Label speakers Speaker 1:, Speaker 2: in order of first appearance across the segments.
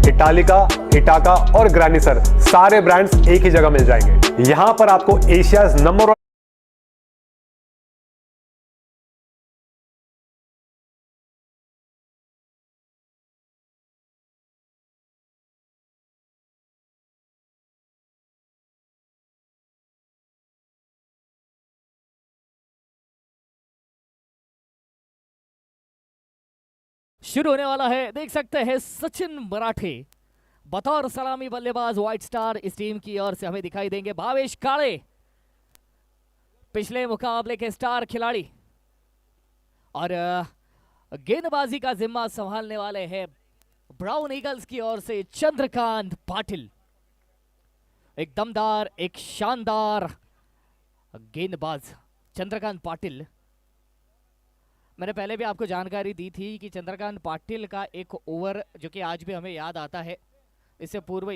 Speaker 1: इटालिका, इटाका और ग्रानिसर सारे ब्रांड्स एक ही जगह मिल जाएंगे। यहां पर आपको एशियाज नंबर 1
Speaker 2: शुरू होने वाला है। देख सकते हैं सचिन मराठे बतौर सलामी बल्लेबाज व्हाइट स्टार इस टीम की ओर से हमें दिखाई देंगे। भावेश काले पिछले मुकाबले के स्टार खिलाड़ी और गेंदबाजी का जिम्मा संभालने वाले हैं ब्राउन ईगल्स की ओर से चंद्रकांत पाटिल। एक दमदार, एक शानदार गेंदबाज चंद्रकांत पाटिल। मैंने पहले भी आपको जानकारी दी थी कि चंद्रकांत पाटिल का एक ओवर जो कि आज भी हमें याद आता है। इससे पूर्व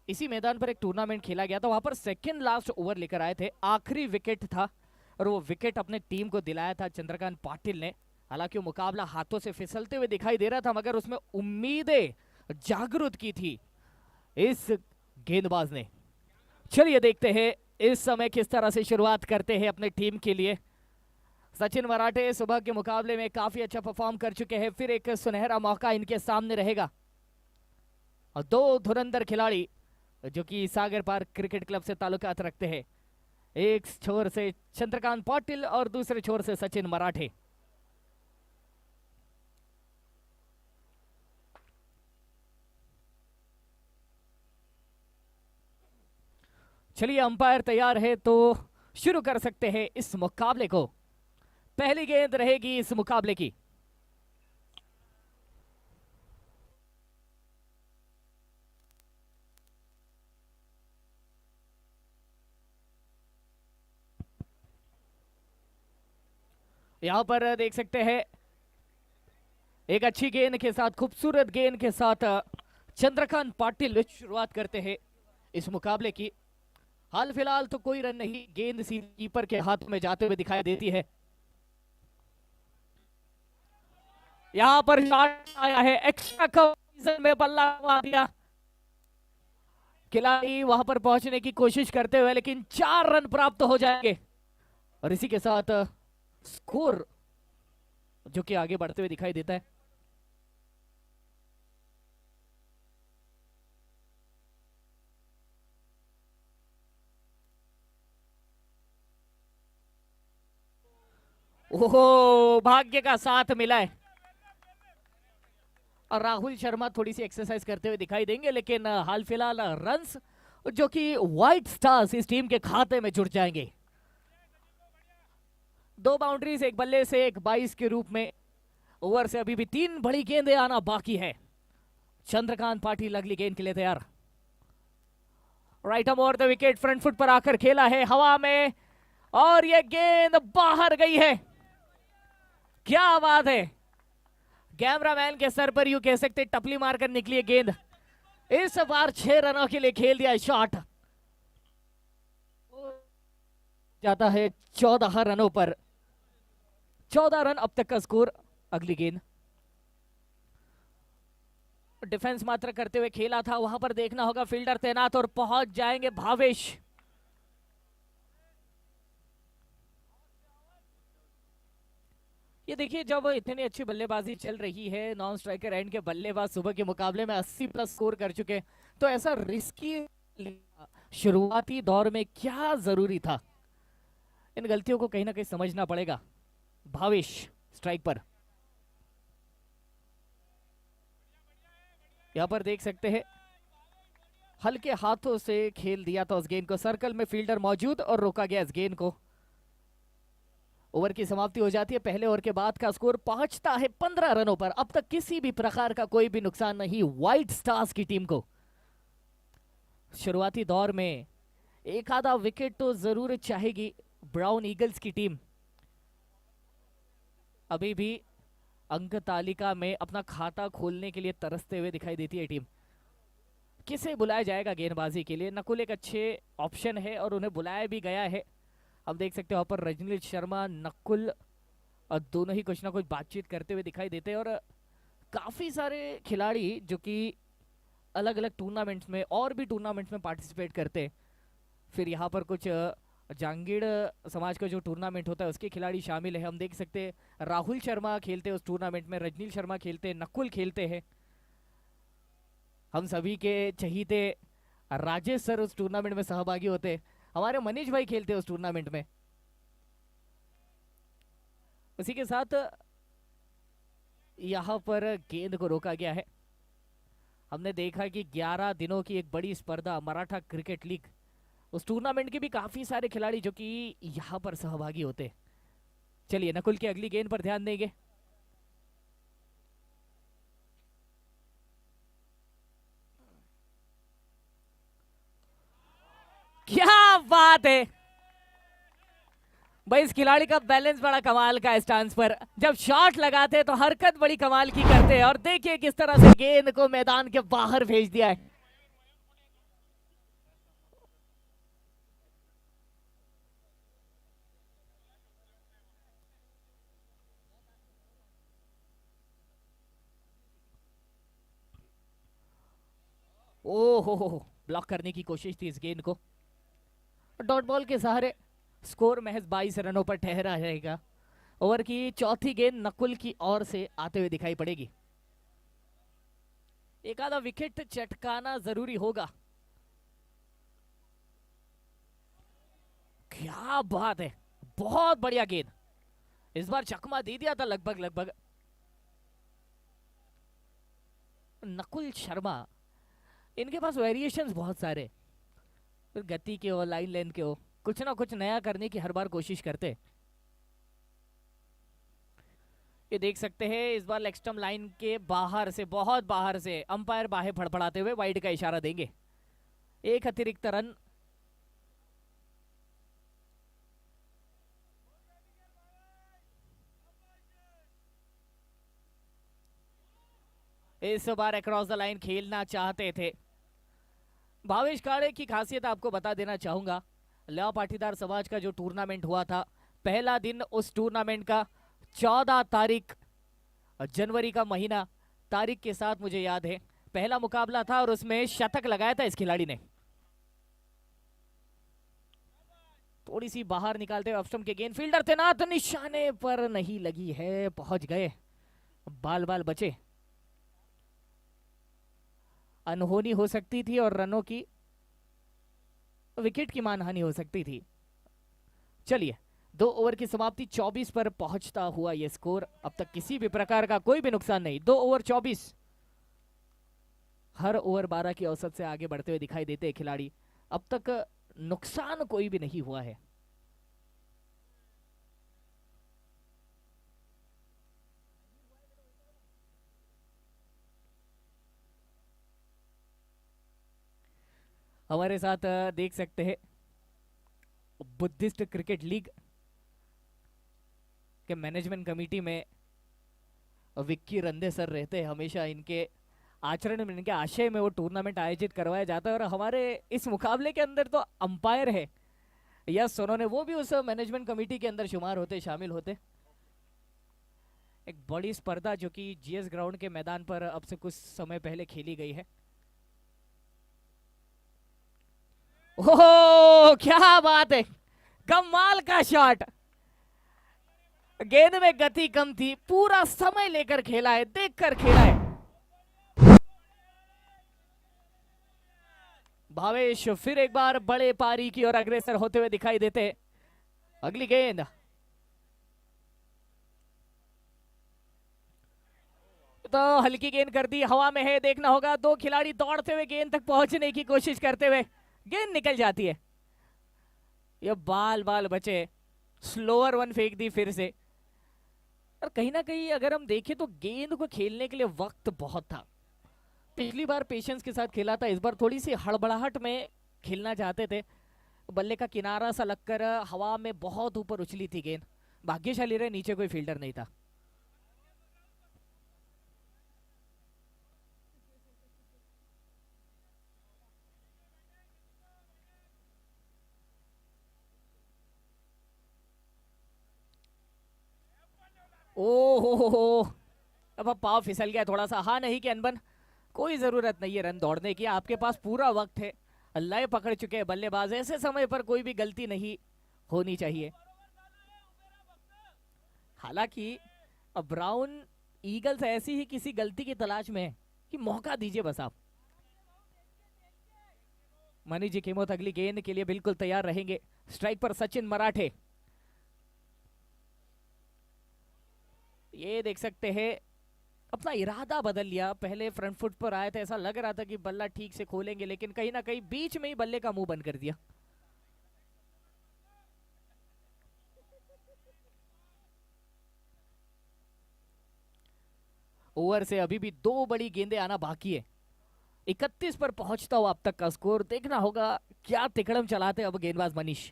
Speaker 2: इसी मैदान पर एक टूर्नामेंट खेला गया था, वहां पर सेकंड लास्ट ओवर लेकर आए थे, आखिरी विकेट था और वो विकेट अपने टीम को दिलाया था चंद्रकांत पाटिल ने। हालांकि वो मुकाबला हाथों से फिसलते हुए दिखाई दे रहा था, मगर उसमें उम्मीदें जागृत की थी इस गेंदबाज ने। चलिए देखते हैं इस समय किस तरह से शुरुआत करते हैं अपने टीम के लिए। सचिन मराठे सुबह के मुकाबले में काफी अच्छा परफॉर्म कर चुके हैं, फिर एक सुनहरा मौका इनके सामने रहेगा। और दो धुरंधर खिलाड़ी जो कि सागर पार्क क्रिकेट क्लब से ताल्लुकात रखते हैं, एक छोर से चंद्रकांत पाटिल और दूसरे छोर से सचिन मराठे। चलिए अंपायर तैयार है तो शुरू कर सकते हैं इस मुकाबले को। पहली गेंद रहेगी इस मुकाबले की। यहां पर देख सकते हैं एक अच्छी गेंद के साथ, खूबसूरत गेंद के साथ चंद्रकांत पाटिल शुरुआत करते हैं इस मुकाबले की। हाल फिलहाल तो कोई रन नहीं, गेंद कीपर के हाथ में जाते हुए दिखाई देती है। यहां पर शॉट आया है, एक्स्ट्रा कवर में बल्ला मार दिया खिलाड़ी वहां पर पहुंचने की कोशिश करते हुए, लेकिन 4 रन प्राप्त हो जाएंगे और इसी के साथ स्कोर जो कि आगे बढ़ते हुए दिखाई देता है। ओहो, भाग्य का साथ मिला है और राहुल शर्मा थोड़ी सी एक्सरसाइज करते हुए दिखाई देंगे, लेकिन हाल फिलहाल रन्स जो कि व्हाइट स्टार्स इस टीम के खाते में जुड़ जाएंगे। 2 बाउंड्रीज, एक बल्ले से, एक 22 के रूप में। ओवर से अभी भी 3 बड़ी गेंदें आना बाकी है। चंद्रकांत पाटिल अगली गेंद के लिए तैयार। Right over the wicket, front foot पर आकर खेला है हवा में और यह गेंद बाहर गई है। क्या बात है, कैमरामैन के सर पर यूं कह सकते टपली मारकर निकली है गेंद। इस बार 6 रनों के लिए खेल दिया शॉट, जाता है 14 रनों पर। 14 रन अब तक का स्कोर। अगली गेंद डिफेंस मात्र करते हुए खेला था, वहां पर देखना होगा फील्डर तैनात और पहुंच जाएंगे भावेश। ये देखिए, जब इतनी अच्छी बल्लेबाजी चल रही है, नॉन स्ट्राइकर एंड के बल्लेबाज सुबह के मुकाबले में 80+ स्कोर कर चुके, तो ऐसा रिस्की शुरुआती दौर में क्या जरूरी था? इन गलतियों को कहीं ना कहीं समझना पड़ेगा। भावेश स्ट्राइक पर, यहां पर देख सकते हैं हल्के हाथों से खेल दिया था उस गेंद को, सर्कल में फील्डर मौजूद और रोका गया इस गेंद को। ओवर की समाप्ति हो जाती है। पहले ओवर के बाद का स्कोर पहुंचता है 15 रनों पर। अब तक किसी भी प्रकार का कोई भी नुकसान नहीं व्हाइट स्टार्स की टीम को। शुरुआती दौर में एक आधा विकेट तो जरूर चाहेगी ब्राउन ईगल्स की टीम। अभी भी अंक तालिका में अपना खाता खोलने के लिए तरसते हुए दिखाई देती है टीम। किसे बुलाया जाएगा गेंदबाजी के लिए? नकुल एक अच्छे ऑप्शन है और उन्हें बुलाया भी गया है। हम देख सकते हैं वहां पर रजनीश शर्मा, नकुल और दोनों ही कुछ ना कुछ बातचीत करते हुए दिखाई देते हैं और काफी सारे खिलाड़ी जो कि अलग अलग टूर्नामेंट्स में और भी टूर्नामेंट्स में पार्टिसिपेट करते हैं। फिर यहाँ पर कुछ जांगीड़ समाज का जो टूर्नामेंट होता है उसके खिलाड़ी शामिल है। हम देख सकते हैं राहुल शर्मा खेलते हैं उस टूर्नामेंट में, रजनील शर्मा खेलते हैं, नकुल खेलते हैं। हम सभी के चहीते राजेश सर उस टूर्नामेंट में सहभागी होते हैं। हमारे मनीष भाई खेलते हैं उस टूर्नामेंट में। उसी के साथ यहाँ पर गेंद को रोका गया है। हमने देखा कि 11 दिनों की एक बड़ी स्पर्धा मराठा क्रिकेट लीग, उस टूर्नामेंट के भी काफी सारे खिलाड़ी जो कि यहाँ पर सहभागी होते हैं। चलिए नकुल की अगली गेंद पर ध्यान देंगे। क्या बात है भाई, इस खिलाड़ी का बैलेंस बड़ा कमाल का है। स्टांस पर जब शॉट लगाते हैं तो हरकत बड़ी कमाल की करते हैं, और देखिए किस तरह से गेंद को मैदान के बाहर भेज दिया है। ओहो, ब्लॉक करने की कोशिश थी इस गेंद को। डॉट बॉल के सहारे स्कोर महज 22 रनों पर ठहरा रहेगा। ओवर की चौथी गेंद नकुल की ओर से आते हुए दिखाई पड़ेगी। एक आधा विकेट चटकाना जरूरी होगा। क्या बात है, बहुत बढ़िया गेंद। इस बार चकमा दे दिया था लगभग लगभग। नकुल शर्मा, इनके पास वेरिएशंस बहुत सारे, फिर गति के हो, लाइन लेंथ के हो, कुछ ना कुछ नया करने की हर बार कोशिश करते। ये देख सकते हैं इस बार लेग स्टंप लाइन के बाहर से, बहुत बाहर से अंपायर बाहें फड़फड़ाते हुए वाइड का इशारा देंगे। एक अतिरिक्त रन। इस बार अक्रॉस द लाइन खेलना चाहते थे। भावेश काड़े की खासियत आपको बता देना चाहूंगा। लेवा पाटीदार समाज का जो टूर्नामेंट हुआ था, पहला दिन उस टूर्नामेंट का 14 तारीख जनवरी का महीना, तारीख के साथ मुझे याद है, पहला मुकाबला था और उसमें शतक लगाया था इस खिलाड़ी ने। थोड़ी सी बाहर निकालते हुए ऑप्शन के गेंद, फील्डर थे ना तो निशाने पर नहीं लगी है, पहुंच गए, बाल बाल बचे। अनहोनी हो सकती थी और रनों की, विकेट की मानहानि हो सकती थी। चलिए 2 ओवर की समाप्ति, 24 पर पहुंचता हुआ यह स्कोर। अब तक किसी भी प्रकार का कोई भी नुकसान नहीं। 2 ओवर 24, हर ओवर 12 की औसत से आगे बढ़ते हुए दिखाई देते हैं खिलाड़ी। अब तक नुकसान कोई भी नहीं हुआ है। हमारे साथ देख सकते हैं बुद्धिस्ट क्रिकेट लीग के मैनेजमेंट कमेटी में विक्की रंधे सर रहते हैं। हमेशा इनके आचरण में, इनके आशय में वो टूर्नामेंट आयोजित करवाया जाता है। और हमारे इस मुकाबले के अंदर तो अंपायर है यस सोनोने, वो भी उस मैनेजमेंट कमेटी के अंदर शुमार होते, शामिल होते। एक बड़ी स्पर्धा जो कि जीएस ग्राउंड के मैदान पर अब से कुछ समय पहले खेली गई है। ओह क्या बात है, कमाल का शॉट। गेंद में गति कम थी, पूरा समय लेकर खेला है, देखकर खेला है। भावेश फिर एक बार बड़े पारी की ओर अग्रसर होते हुए दिखाई देते। अगली गेंद, तो हल्की गेंद कर दी, हवा में है, देखना होगा। 2 खिलाड़ी दौड़ते हुए गेंद तक पहुंचने की कोशिश करते हुए, गेंद निकल जाती है। ये बाल बाल बचे, स्लोअर वन फेंक दी फिर से। और कहीं ना कहीं अगर हम देखें तो गेंद को खेलने के लिए वक्त बहुत था। पिछली बार पेशेंस के साथ खेला था, इस बार थोड़ी सी हड़बड़ाहट में खेलना चाहते थे। बल्ले का किनारा सा लगकर हवा में बहुत ऊपर उछली थी गेंद। भाग्यशाली रहे नीचे कोई फील्डर नहीं था। ओ हो, अब पाव फिसल गया थोड़ा सा। हाँ नहीं कि अनबन, कोई जरूरत नहीं है रन दौड़ने की, आपके पास पूरा वक्त है। लय पकड़ चुके हैं बल्लेबाज, ऐसे समय पर कोई भी गलती नहीं होनी चाहिए। हालांकि अब ब्राउन ईगल्स ऐसी ही किसी गलती की तलाश में है कि मौका दीजिए बस आप। मनीष जी कीमत अगली गेंद के लिए बिल्कुल तैयार रहेंगे। स्ट्राइक पर सचिन मराठे, ये देख सकते हैं अपना इरादा बदल लिया। पहले फ्रंट फुट पर आए थे, ऐसा लग रहा था कि बल्ला ठीक से खोलेंगे, लेकिन कहीं ना कहीं बीच में ही बल्ले का मुंह बंद कर दिया। ओवर से अभी भी 2 बड़ी गेंदें आना बाकी है। 31 पर पहुंचता हुआ अब तक का स्कोर। देखना होगा क्या तिकड़म चलाते अब गेंदबाज मनीष।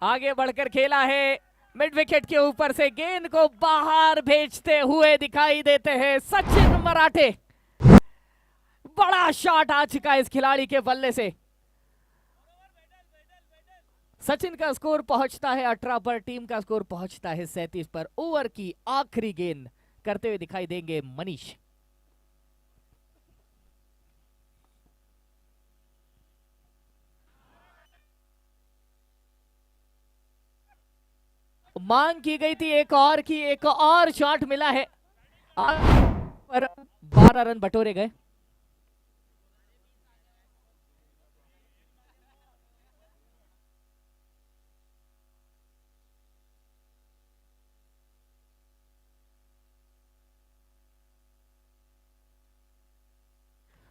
Speaker 2: आगे बढ़कर खेला है, मिड विकेट के ऊपर से गेंद को बाहर भेजते हुए दिखाई देते हैं सचिन मराठे। बड़ा शॉट आ चुका है इस खिलाड़ी के बल्ले से। सचिन का स्कोर पहुंचता है 18 पर, टीम का स्कोर पहुंचता है 37 पर। ओवर की आखिरी गेंद करते हुए दिखाई देंगे मनीष। मांग की गई थी एक और शॉट मिला है पर 12 रन बटोरे गए।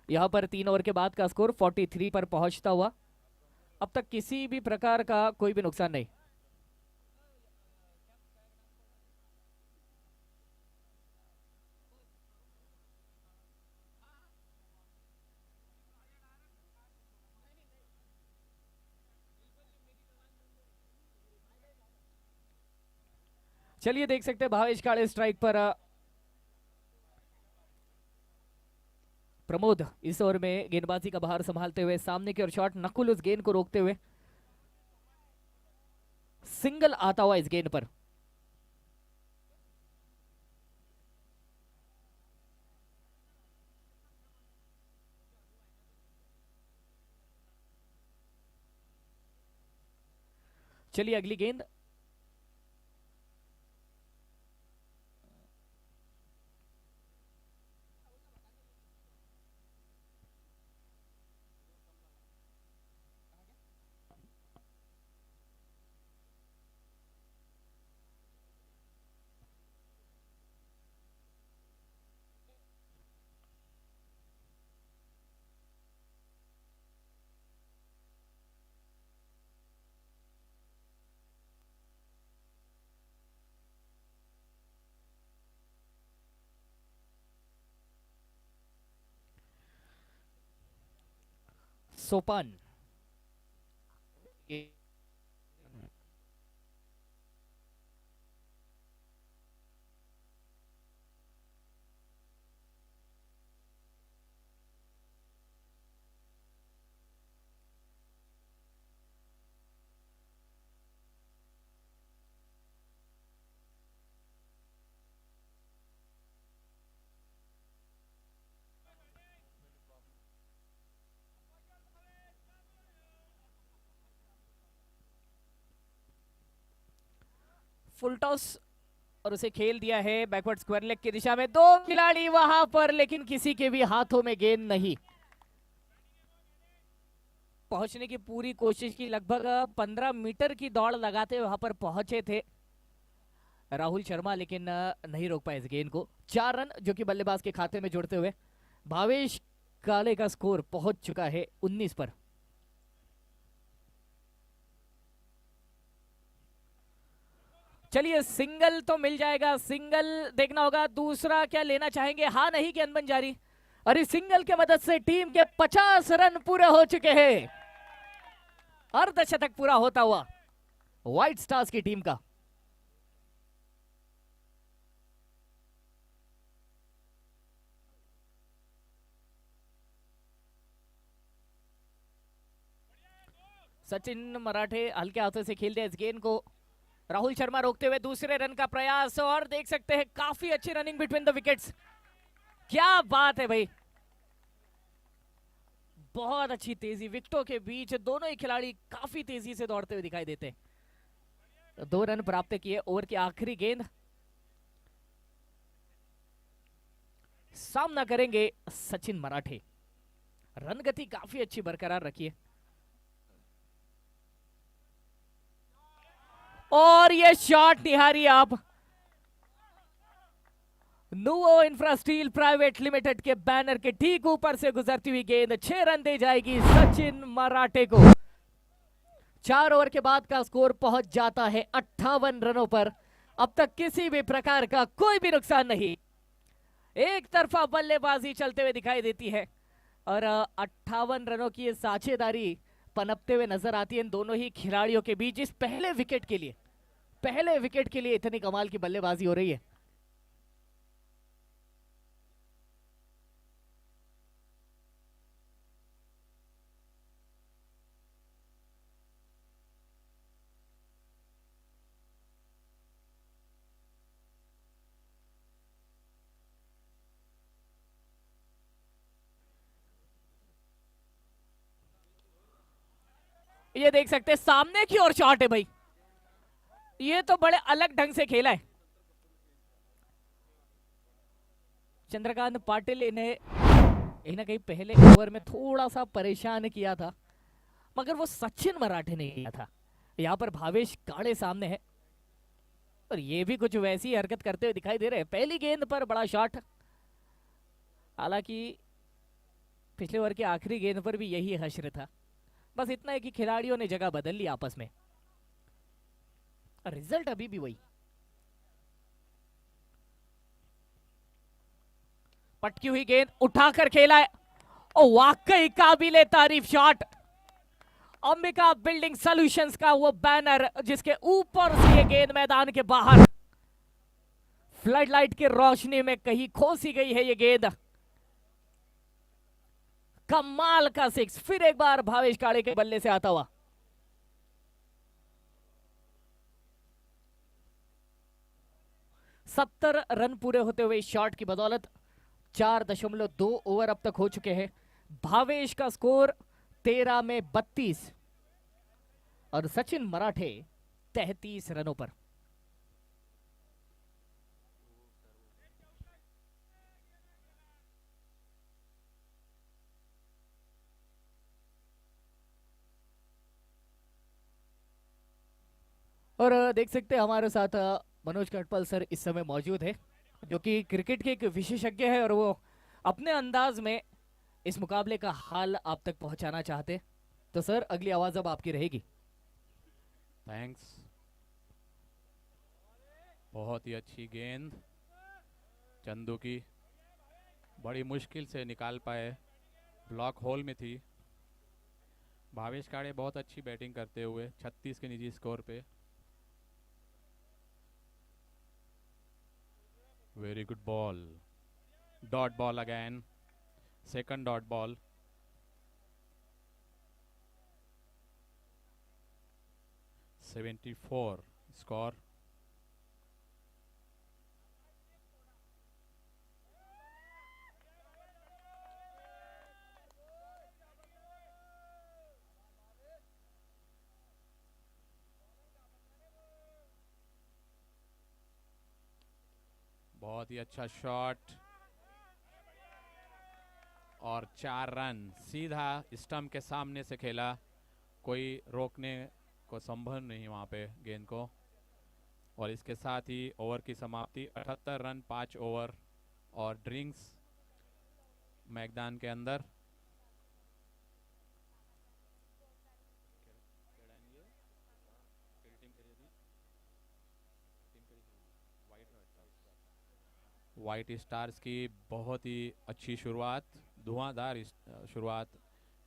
Speaker 2: यहां पर 3 ओवर के बाद का स्कोर 43 पर पहुंचता हुआ। अब तक किसी भी प्रकार का कोई भी नुकसान नहीं। चलिए देख सकते हैं भावेश काले स्ट्राइक पर। प्रमोद इस ओवर में गेंदबाजी का बाहर संभालते हुए, सामने की ओर शॉट, नकुल उस गेंद को रोकते हुए, सिंगल आता हुआ इस गेंद पर। चलिए अगली गेंद। सोपान फुल टॉस और उसे खेल दिया है बैकवर्ड स्क्वायर लेग की दिशा में। 2 खिलाड़ी वहां पर, लेकिन किसी के भी हाथों में गेंद नहीं। पहुंचने की पूरी कोशिश की, लगभग 15 मीटर की दौड़ लगाते वहां पर पहुंचे थे राहुल शर्मा, लेकिन नहीं रोक पाए इस गेंद को। 4 रन जो कि बल्लेबाज के खाते में जुड़ते हुए भावेश काले का स्कोर पहुंच चुका है 19 पर। चलिए सिंगल तो मिल जाएगा, सिंगल देखना होगा। दूसरा क्या लेना चाहेंगे? हाँ नहीं कि अनबन जारी। और इस सिंगल के मदद से टीम के 50 रन पूरे हो चुके हैं। अर्धशतक पूरा होता हुआ व्हाइट स्टार्स की टीम का। सचिन मराठे हल्के हाथों से खेलते हैं इस गेंद को। राहुल शर्मा रोकते हुए दूसरे रन का प्रयास, और देख सकते हैं काफी अच्छी रनिंग बिटवीन द विकेट्स। क्या बात है भाई, बहुत अच्छी तेजी विकेटों के बीच, दोनों ही खिलाड़ी काफी तेजी से दौड़ते हुए दिखाई देते हैं। 2 रन प्राप्त किए। ओवर की आखिरी गेंद, सामना करेंगे सचिन मराठे। रन गति काफी अच्छी बरकरार रखी है, और ये शॉट निहारिए आप। नुवो इंफ्रास्टील प्राइवेट लिमिटेड के बैनर के ठीक ऊपर से गुजरती हुई गेंद 6 रन दे जाएगी सचिन मराठे को। 4 ओवर के बाद का स्कोर पहुंच जाता है 58 रनों पर। अब तक किसी भी प्रकार का कोई भी नुकसान नहीं, एक तरफा बल्लेबाजी चलते हुए दिखाई देती है, और 58 रनों की ये साझेदारी पनपते हुए नजर आती है इन दोनों ही खिलाड़ियों के बीच। इस पहले विकेट के लिए इतनी कमाल की बल्लेबाजी हो रही है। ये देख सकते हैं सामने की ओर शॉट है भाई, ये तो बड़े अलग ढंग से खेला है। चंद्रकांत पाटिल इन्हें कहीं ना कहीं पहले ओवर में थोड़ा सा परेशान किया था, मगर वो सचिन मराठे ने किया था। यहाँ पर भावेश काड़े सामने है, और ये भी कुछ वैसी हरकत करते हुए दिखाई दे रहे हैं। पहली गेंद पर बड़ा शॉट, हालांकि पिछले ओवर की आखिरी गेंद पर भी यही हश्र था। बस इतना है कि खिलाड़ियों ने जगह बदल ली आपस में, रिजल्ट अभी भी वही। पटकी हुई गेंद उठाकर खेला है, और वाकई काबिले तारीफ शॉट। अंबिका बिल्डिंग सॉल्यूशंस का वो बैनर जिसके ऊपर से ये गेंद मैदान के बाहर फ्लड लाइट की रोशनी में कहीं खोसी गई है ये गेंद। कमाल का 6 फिर एक बार भावेश काड़े के बल्ले से आता हुआ। सत्तर रन पूरे होते हुए शॉट की बदौलत 4.2 ओवर अब तक हो चुके हैं। भावेश का स्कोर 13 में 32, और सचिन मराठे 33 रनों पर। और देख सकते हैं हमारे साथ मनोज कटपल सर इस समय मौजूद है, जो कि क्रिकेट के एक विशेषज्ञ है, और वो अपने अंदाज में इस मुकाबले का हाल आप तक पहुंचाना चाहते। तो सर अगली आवाज अब आपकी रहेगी।
Speaker 3: थैंक्स। बहुत ही अच्छी गेंद चंदू की, बड़ी मुश्किल से निकाल पाए, ब्लॉक होल में थी। भावेश काड़े बहुत अच्छी बैटिंग करते हुए 36 के निजी स्कोर पे। Very good ball, dot ball again, second dot ball. $74 score. बहुत ही अच्छा शॉट, और 4 रन सीधा स्टंप के सामने से खेला, कोई रोकने को संभव नहीं वहां पे गेंद को। और इसके साथ ही ओवर की समाप्ति। 78 रन 5 ओवर, और ड्रिंक्स मैदान के अंदर। व्हाइट स्टार्स की बहुत ही अच्छी शुरुआत, धुआंधार शुरुआत,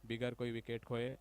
Speaker 3: बिगर कोई विकेट खोए।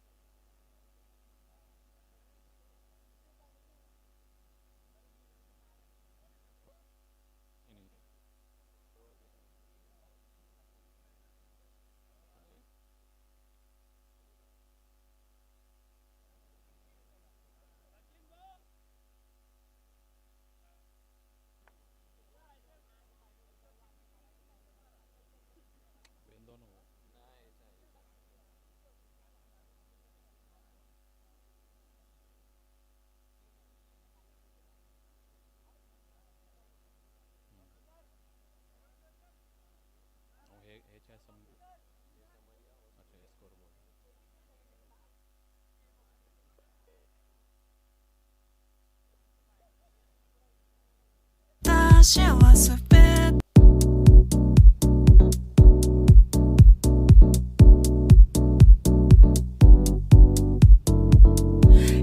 Speaker 4: 幸せべ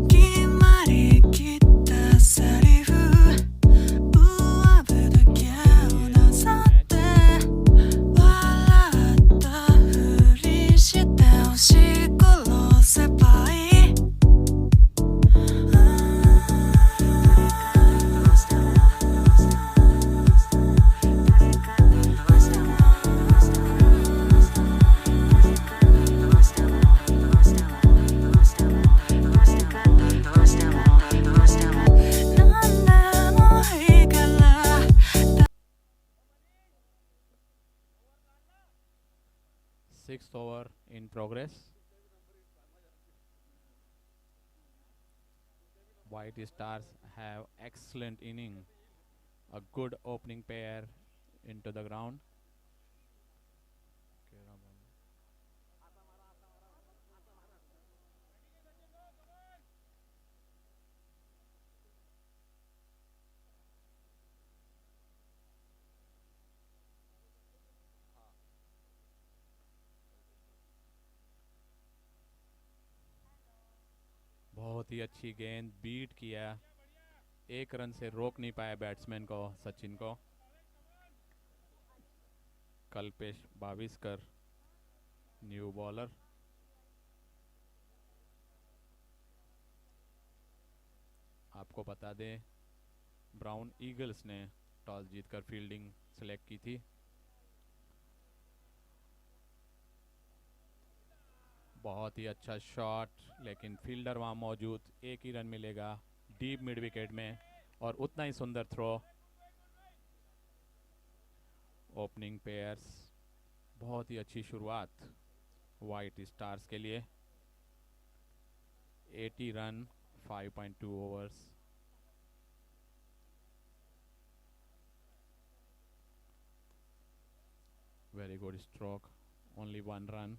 Speaker 4: 決まりきったセリフ上辺だけをなさって笑ったふりして押し殺せばいい何でもいいから
Speaker 3: Sixth over in progress. White Stars have excellent inning. A good opening pair into the ground. बहुत ही अच्छी गेंद बीट किया, एक रन से रोक नहीं पाया बैट्समैन को, सचिन को। Kalpesh Bawiskar new bowler. आपको बता दें ब्राउन ईगल्स ने टॉस जीतकर फील्डिंग सेलेक्ट की थी। बहुत ही अच्छा शॉट, लेकिन फील्डर वहां मौजूद, एक ही रन मिलेगा डीप मिड विकेट में, और उतना ही सुंदर थ्रो। ओपनिंग पेयर्स, बहुत ही अच्छी शुरुआत व्हाइट स्टार्स के लिए। 80 run 5.2 overs. Very good stroke, only 1 run.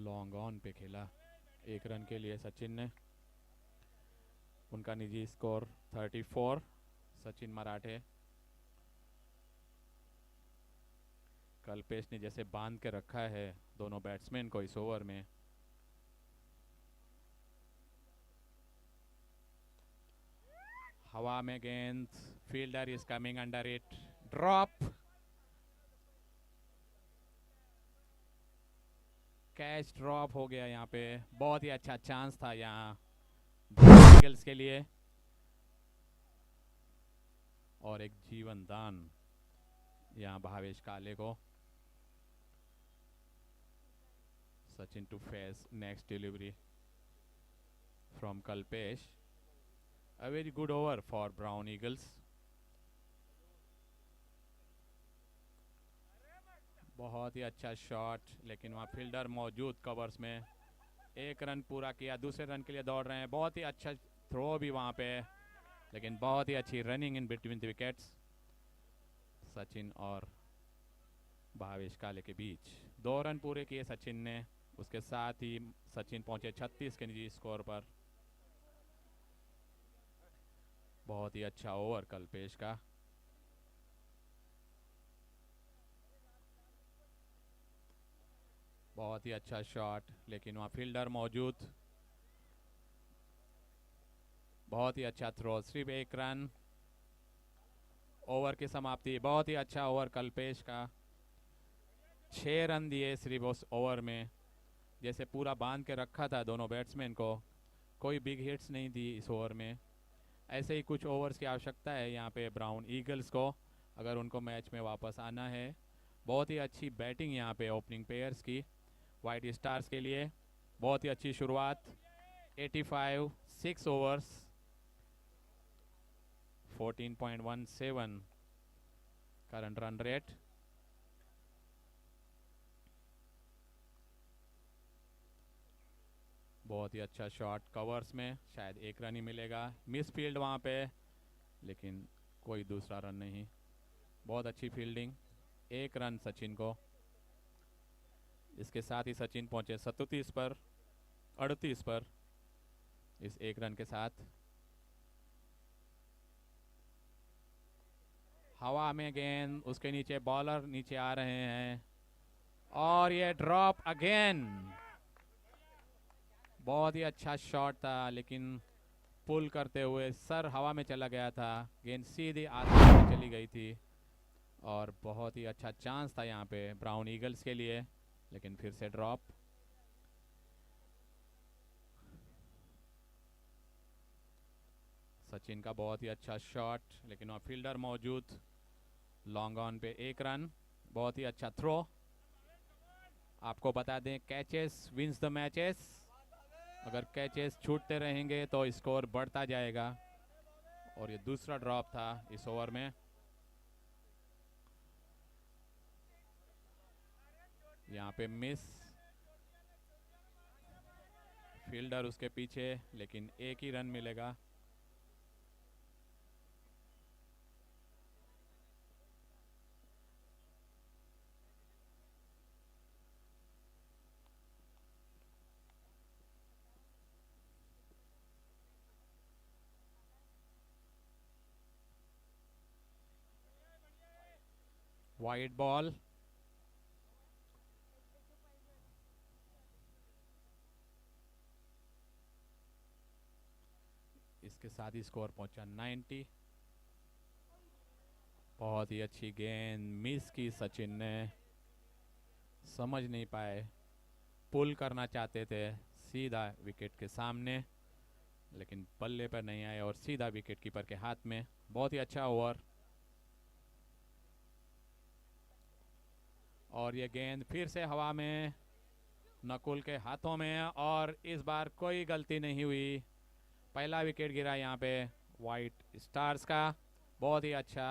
Speaker 3: Long on पे खेला, 1 रन के लिए सचिन ने। उनका निजी स्कोर 34, सचिन मराठे। कल्पेश ने जैसे बांध के रखा है दोनों बैट्समैन को इस ओवर में। हवा में गेंद, fielder is coming under it, drop, catch drop हो गया यहाँ पे। बहुत ही अच्छा चांस था यहाँ ईगल्स के लिए, और एक जीवन दान यहाँ भावेश काले को। Sachin to face next delivery from Kalpesh. A very good over for Brown Eagles. बहुत ही अच्छा शॉट, लेकिन वहाँ फील्डर मौजूद कवर्स में। 1 रन पूरा किया, दूसरे रन के लिए दौड़ रहे हैं। बहुत ही अच्छा थ्रो भी वहाँ पे, लेकिन बहुत ही अच्छी running in between the wickets Sachin और भावेश काले के बीच। 2 रन पूरे किए सचिन ने, उसके साथ ही सचिन पहुंचे 36 के निजी स्कोर पर। बहुत ही अच्छा ओवर कल्पेश का। बहुत ही अच्छा शॉट, लेकिन वहाँ फील्डर मौजूद। बहुत ही अच्छा थ्रो, सिर्फ 1 रन। ओवर की समाप्ति। बहुत ही अच्छा ओवर कल्पेश का, 6 रन दिए सिर्फ उस ओवर में। जैसे पूरा बांध के रखा था दोनों बैट्समैन को, कोई बिग हिट्स नहीं दी इस ओवर में। ऐसे ही कुछ ओवर्स की आवश्यकता है यहाँ पे ब्राउन ईगल्स को, अगर उनको मैच में वापस आना है। बहुत ही अच्छी बैटिंग यहाँ पे ओपनिंग पेयर्स की व्हाइट स्टार्स के लिए। बहुत ही अच्छी शुरुआत। 85 6 ओवर्स 14.17 करंट रन रेट। बहुत ही अच्छा शॉट कवर्स में, शायद 1 रन ही मिलेगा। मिस फील्ड वहाँ पे, लेकिन कोई दूसरा रन नहीं। बहुत अच्छी फील्डिंग, 1 रन सचिन को। इसके साथ ही सचिन पहुंचे 37 पर, 38 पर इस 1 रन के साथ। हवा में गेंद, उसके नीचे बॉलर नीचे आ रहे हैं और ये ड्रॉप अगेन। बहुत ही अच्छा शॉट था लेकिन पुल करते हुए सर हवा में चला गया था, गेंद सीधी आसमान में चली गई थी और बहुत ही अच्छा चांस था यहाँ पे ब्राउन ईगल्स के लिए, लेकिन फिर से ड्रॉप। सचिन का बहुत ही अच्छा शॉट, लेकिन वहाँ फील्डर मौजूद। लॉन्ग ऑन पे 1 रन, बहुत ही अच्छा थ्रो। आपको बता दें कैचेस विंस द मैचेस, अगर कैचेस छूटते रहेंगे तो स्कोर बढ़ता जाएगा और ये दूसरा ड्रॉप था इस ओवर में। यहाँ पे मिस, फील्डर उसके पीछे, लेकिन एक ही रन मिलेगा। वाइड बॉल, इसके साथ ही स्कोर पहुंचा 90। बहुत ही अच्छी गेंद मिस की सचिन ने, समझ नहीं पाए, पुल करना चाहते थे सीधा विकेट के सामने, लेकिन बल्ले पर नहीं आए और सीधा विकेट कीपर के हाथ में। बहुत ही अच्छा ओवर और ये गेंद फिर से हवा में, नकुल के हाथों में और इस बार कोई गलती नहीं हुई। पहला विकेट गिरा यहाँ पे व्हाइट स्टार्स का। बहुत ही अच्छा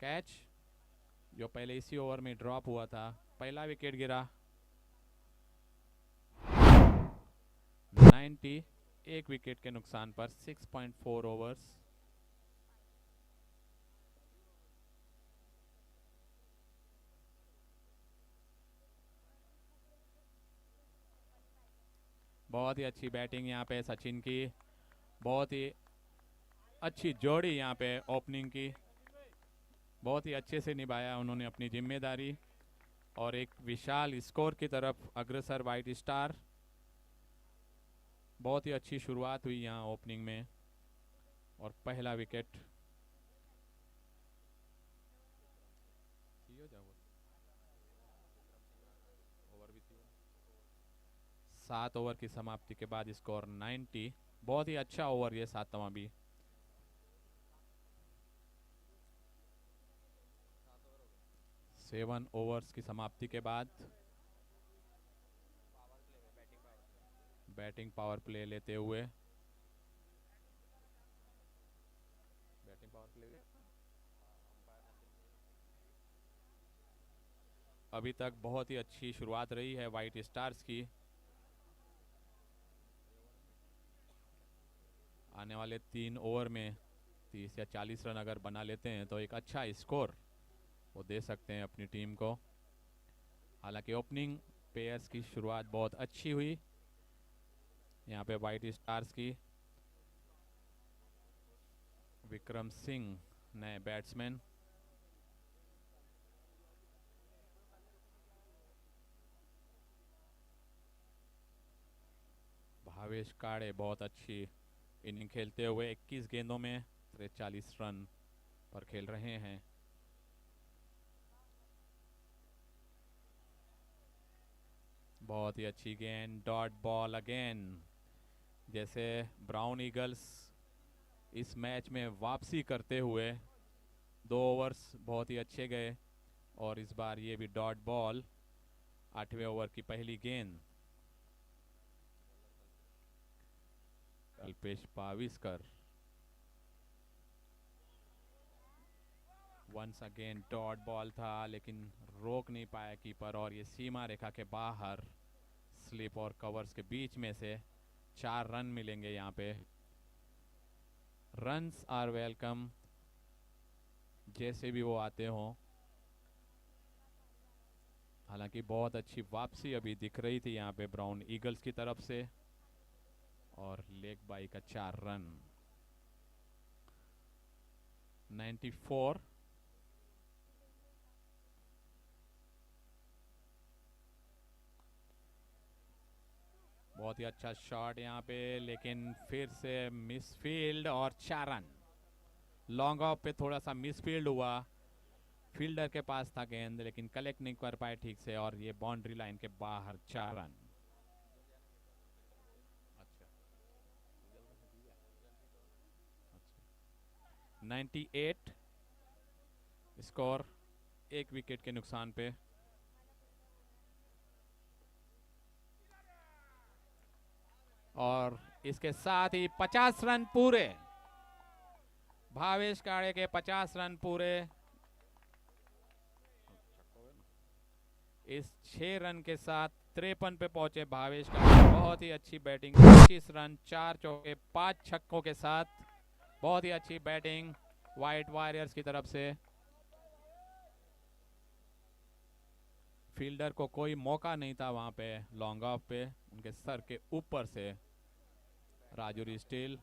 Speaker 3: कैच जो पहले इसी ओवर में ड्रॉप हुआ था। पहला विकेट गिरा। 90, एक विकेट के नुकसान पर 6.4 ओवर्स। बहुत ही अच्छी बैटिंग यहाँ पे सचिन की, बहुत ही अच्छी जोड़ी यहाँ पे ओपनिंग की, बहुत ही अच्छे से निभाया उन्होंने अपनी जिम्मेदारी और एक विशाल स्कोर की तरफ अग्रसर व्हाइट स्टार। बहुत ही अच्छी शुरुआत हुई यहाँ ओपनिंग में और पहला विकेट। 7 ओवर की समाप्ति के बाद स्कोर 90। बहुत ही अच्छा ओवर ये 7वां भी। सेवन ओवर्स की समाप्ति के बाद बैटिंग पावर प्ले लेते हुए, बैटिंग पावर प्ले अभी तक बहुत ही अच्छी शुरुआत रही है व्हाइट स्टार्स की। आने वाले 3 ओवर में 30 या 40 रन अगर बना लेते हैं तो एक अच्छा स्कोर वो दे सकते हैं अपनी टीम को। हालांकि ओपनिंग पेयर्स की शुरुआत बहुत अच्छी हुई यहाँ पे व्हाइट स्टार्स की। विक्रम सिंह नए बैट्समैन। भावेश काड़े बहुत अच्छी इनिंग खेलते हुए 21 गेंदों में 43 रन पर खेल रहे हैं। बहुत ही अच्छी गेंद, डॉट बॉल अगेन। जैसे ब्राउन ईगल्स इस मैच में वापसी करते हुए 2 ओवर्स बहुत ही अच्छे गए और इस बार ये भी डॉट बॉल। 8वें ओवर की पहली गेंद। Kalpesh Pawaskar once again dot ball था लेकिन रोक नहीं पाया कीपर और ये सीमा रेखा के बाहर स्लिप और कवर्स के बीच में से 4 रन मिलेंगे यहाँ पे। रन्स आर वेलकम, जैसे भी वो आते हों। हालांकि बहुत अच्छी वापसी अभी दिख रही थी यहाँ पे ब्राउन ईगल्स की तरफ से और लेग बाई का 4 रन। 94 बहुत ही अच्छा शॉट यहाँ पे, लेकिन फिर से मिसफील्ड और 4 रन। लॉन्ग ऑफ पे थोड़ा सा मिसफील्ड हुआ, फील्डर के पास था गेंद लेकिन कलेक्ट नहीं कर पाए ठीक से, और ये बाउंड्री लाइन के बाहर 4 रन। 98 स्कोर, 1 विकेट के नुकसान पे। और इसके साथ ही 50 रन पूरे, भावेश काड़े के 50 रन पूरे। इस 6 रन के साथ 53 पे पहुंचे भावेश काड़े। बहुत ही अच्छी बैटिंग, 25 रन, 4 चौके, 5 छक्कों के साथ बहुत ही अच्छी बैटिंग व्हाइट वॉरियर्स की तरफ से। फील्डर को कोई मौका नहीं था वहां पे लॉन्ग ऑफ पे, उनके सर के ऊपर से Rajouri steel.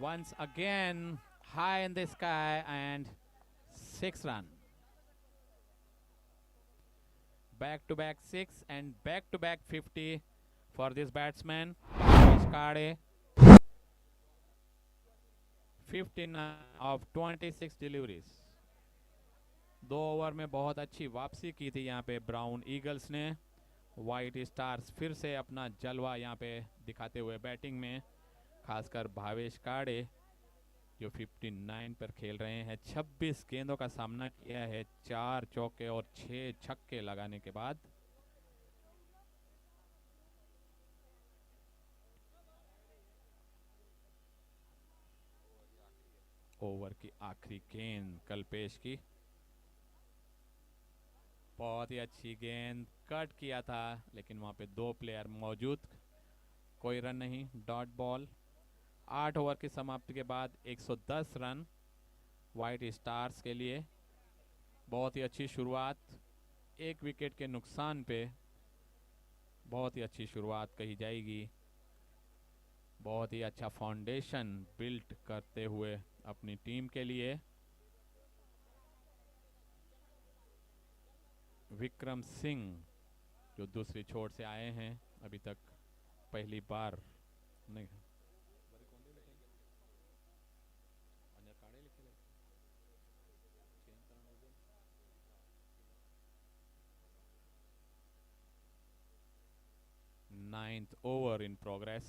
Speaker 3: Once again high in the sky and 6 run. Back to back 6 and back to back 50 for this batsman Bhavesh Kade. 59 of 26 deliveries. 2 over में बहुत अच्छी वापसी की थी यहाँ पे ब्राउन ईगल्स ने। व्हाइट स्टार्स फिर से अपना जलवा यहाँ पे दिखाते हुए बैटिंग में, खासकर भावेश काड़े जो 59 पर खेल रहे हैं। 26 गेंदों का सामना किया है, 4 चौके और 6 छक्के लगाने के बाद। ओवर की आखिरी गेंद कल्पेश की, बहुत ही अच्छी गेंद, कट किया था लेकिन वहां पे 2 प्लेयर मौजूद, कोई रन नहीं, डॉट बॉल। 8 ओवर की समाप्ति के बाद 110 रन व्हाइट स्टार्स के लिए। बहुत ही अच्छी शुरुआत, 1 विकेट के नुकसान पे बहुत ही अच्छी शुरुआत कही जाएगी। बहुत ही अच्छा फाउंडेशन बिल्ड करते हुए अपनी टीम के लिए। विक्रम सिंह जो दूसरी छोर से आए हैं, अभी तक पहली बार नहीं। Ninth over in progress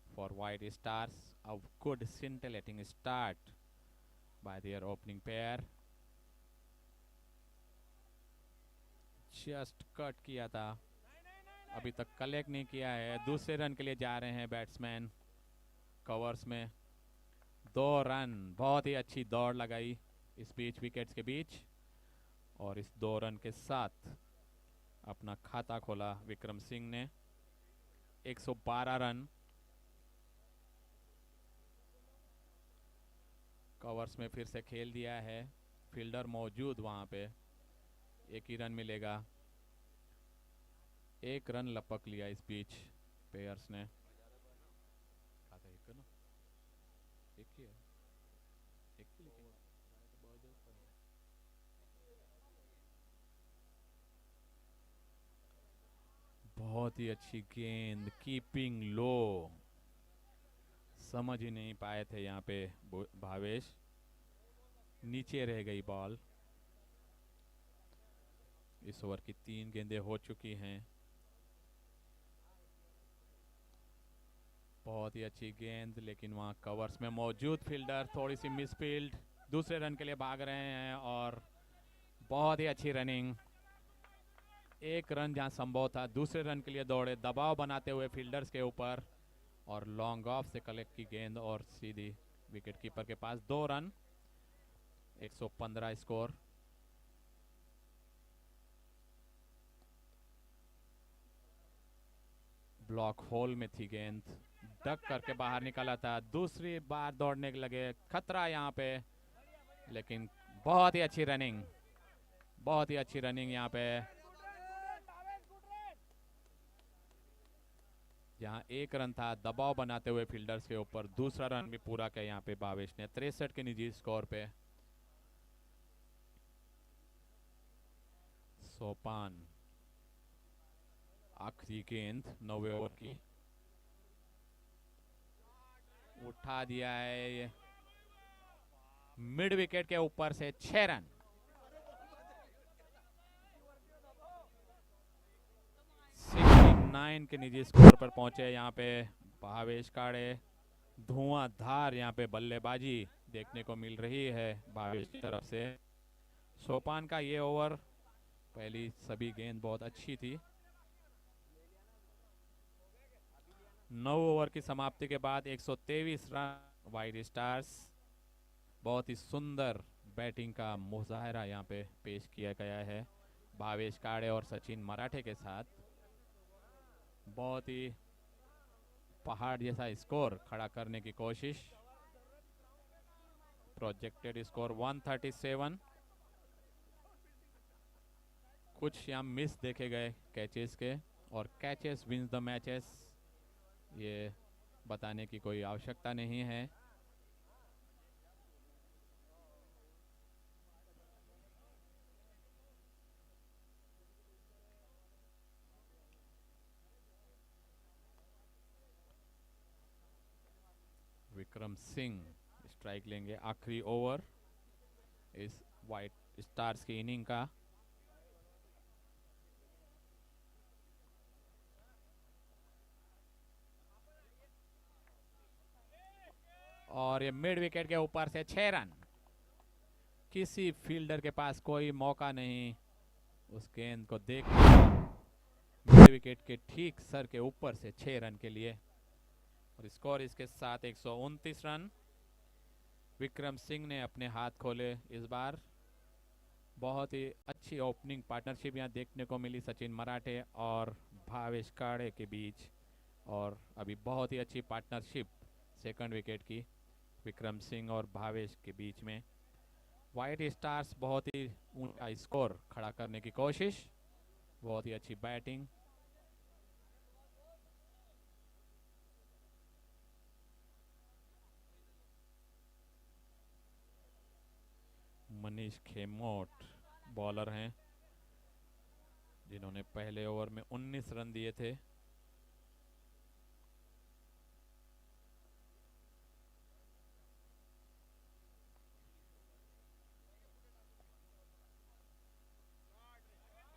Speaker 3: for White Stars. A good scintillating start by their opening pair. Just cut किया था, अभी तक कलेक्ट नहीं किया है। दूसरे रन के लिए जा रहे हैं बैट्समैन कवर्स में। 2 रन, बहुत ही अच्छी दौड़ लगाई इस बीच विकेट्स के बीच, और इस 2 रन के साथ अपना खाता खोला विक्रम सिंह ने। 112 रन कवर्स में फिर से खेल दिया है, फील्डर मौजूद वहां पे, 1 ही रन मिलेगा। 1 रन लपक लिया इस बीच पेयर्स ने। बहुत ही अच्छी गेंद, कीपिंग लो, समझ ही नहीं पाए थे यहाँ पे भावेश, नीचे रह गई बॉल। इस ओवर की 3 गेंदें हो चुकी हैं। बहुत ही अच्छी गेंद, लेकिन वहां कवर्स में मौजूद फील्डर थोड़ी सी मिसफील्ड, दूसरे रन के लिए भाग रहे हैं, और बहुत ही अच्छी रनिंग। 1 रन जहां संभव था, दूसरे रन के लिए दौड़े, दबाव बनाते हुए फील्डर्स के ऊपर, और लॉन्ग ऑफ से कलेक्ट की गेंद और सीधी विकेट कीपर के पास। 2 रन, 115 स्कोर। ब्लॉक होल में थी गेंद, डक करके बाहर निकाला था, दूसरी बार दौड़ने लगे, खतरा यहाँ पे, लेकिन बहुत ही अच्छी रनिंग, बहुत ही अच्छी रनिंग यहाँ पे। जहां 1 रन था, दबाव बनाते हुए फील्डर्स के ऊपर, दूसरा रन भी पूरा किया यहाँ पे भावेश ने 63 के निजी स्कोर पे। सोपान आखिरी गेंद 9वें ओवर की उठा दिया है ये मिड विकेट के ऊपर से 6 रन। 69 के निजी स्कोर पर पहुंचे यहाँ पे भावेश काड़े। धुआंधार यहाँ पे बल्लेबाजी देखने को मिल रही है भावेश की तरफ से। सोपान का ये ओवर पहली सभी गेंद बहुत अच्छी थी। 9 ओवर की समाप्ति के बाद 123 रन व्हाइट स्टार्स। बहुत ही सुंदर बैटिंग का मुजाहरा यहाँ पे पेश किया गया है भावेश काड़े और सचिन मराठे के साथ। बहुत ही पहाड़ जैसा स्कोर खड़ा करने की कोशिश। Projected score 137। कुछ यहाँ मिस देखे गए कैचेस के, और कैचेस विंस द मैचेस ये बताने की कोई आवश्यकता नहीं है। विक्रम सिंह स्ट्राइक लेंगे आखिरी ओवर इस व्हाइट स्टार्स की इनिंग का। और ये मिड विकेट के ऊपर से 6 रन। किसी फील्डर के पास कोई मौका नहीं उस गेंद को देखने का। मिड विकेट के ठीक सर के ऊपर से 6 रन के लिए, और स्कोर इसके साथ 129 रन। विक्रम सिंह ने अपने हाथ खोले इस बार। बहुत ही अच्छी ओपनिंग पार्टनरशिप यहाँ देखने को मिली सचिन मराठे और भावेश काड़े के बीच, और अभी बहुत ही अच्छी पार्टनरशिप सेकंड विकेट की विक्रम सिंह और भावेश के बीच में। व्हाइट स्टार्स बहुत ही ऊंचा स्कोर खड़ा करने की कोशिश। बहुत ही अच्छी बैटिंग। मनीष खेमोट बॉलर हैं जिन्होंने पहले ओवर में 19 रन दिए थे।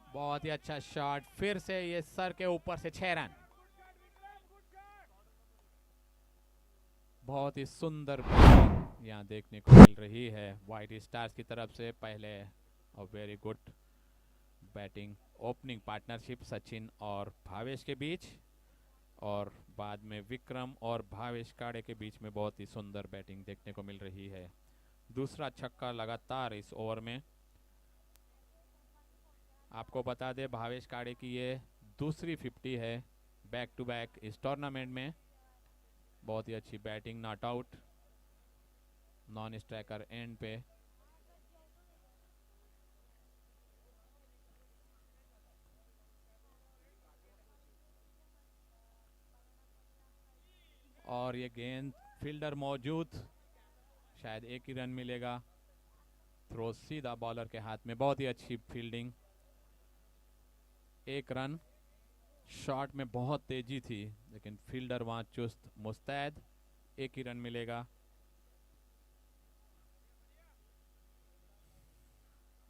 Speaker 3: बहुत ही अच्छा शॉट, फिर से ये सर के ऊपर से 6 रन। बहुत ही सुंदर बैटिंग यहाँ देखने को मिल रही है व्हाइट स्टार्स की तरफ से। पहले और very good batting opening partnership Sachin और भावेश के बीच, और बाद में विक्रम और भावेश काड़े के बीच में बहुत ही सुंदर बैटिंग देखने को मिल रही है। दूसरा छक्का लगातार इस ओवर में। आपको बता दें भावेश काड़े की ये दूसरी 50 है बैक टू बैक इस टूर्नामेंट में। बहुत ही अच्छी batting, not out, non striker end पे। और ये गेंद फील्डर मौजूद, शायद एक ही रन मिलेगा। थ्रो सीधा बॉलर के हाथ में। बहुत ही अच्छी फील्डिंग, 1 रन। शॉट में बहुत तेजी थी लेकिन फील्डर वहां चुस्त मुस्तैद। 1 ही रन मिलेगा।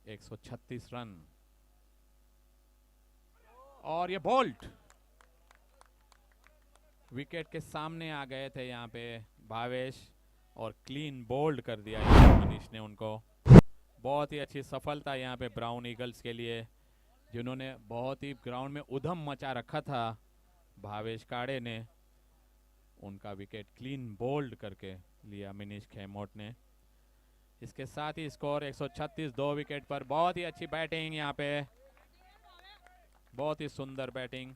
Speaker 3: 136 रन। और ये बोल्ट विकेट के सामने आ गए थे यहाँ पे भावेश, और क्लीन बोल्ड कर दिया मनीष ने उनको। बहुत ही अच्छी सफलता यहाँ पे ब्राउन ईगल्स के लिए, जिन्होंने बहुत ही ग्राउंड में उधम मचा रखा था। भावेश काड़े ने उनका विकेट क्लीन बोल्ड करके लिया मनीष खेमोट ने। इसके साथ ही स्कोर 136, 2 विकेट पर। बहुत ही अच्छी बैटिंग यहाँ पे, बहुत ही सुंदर batting.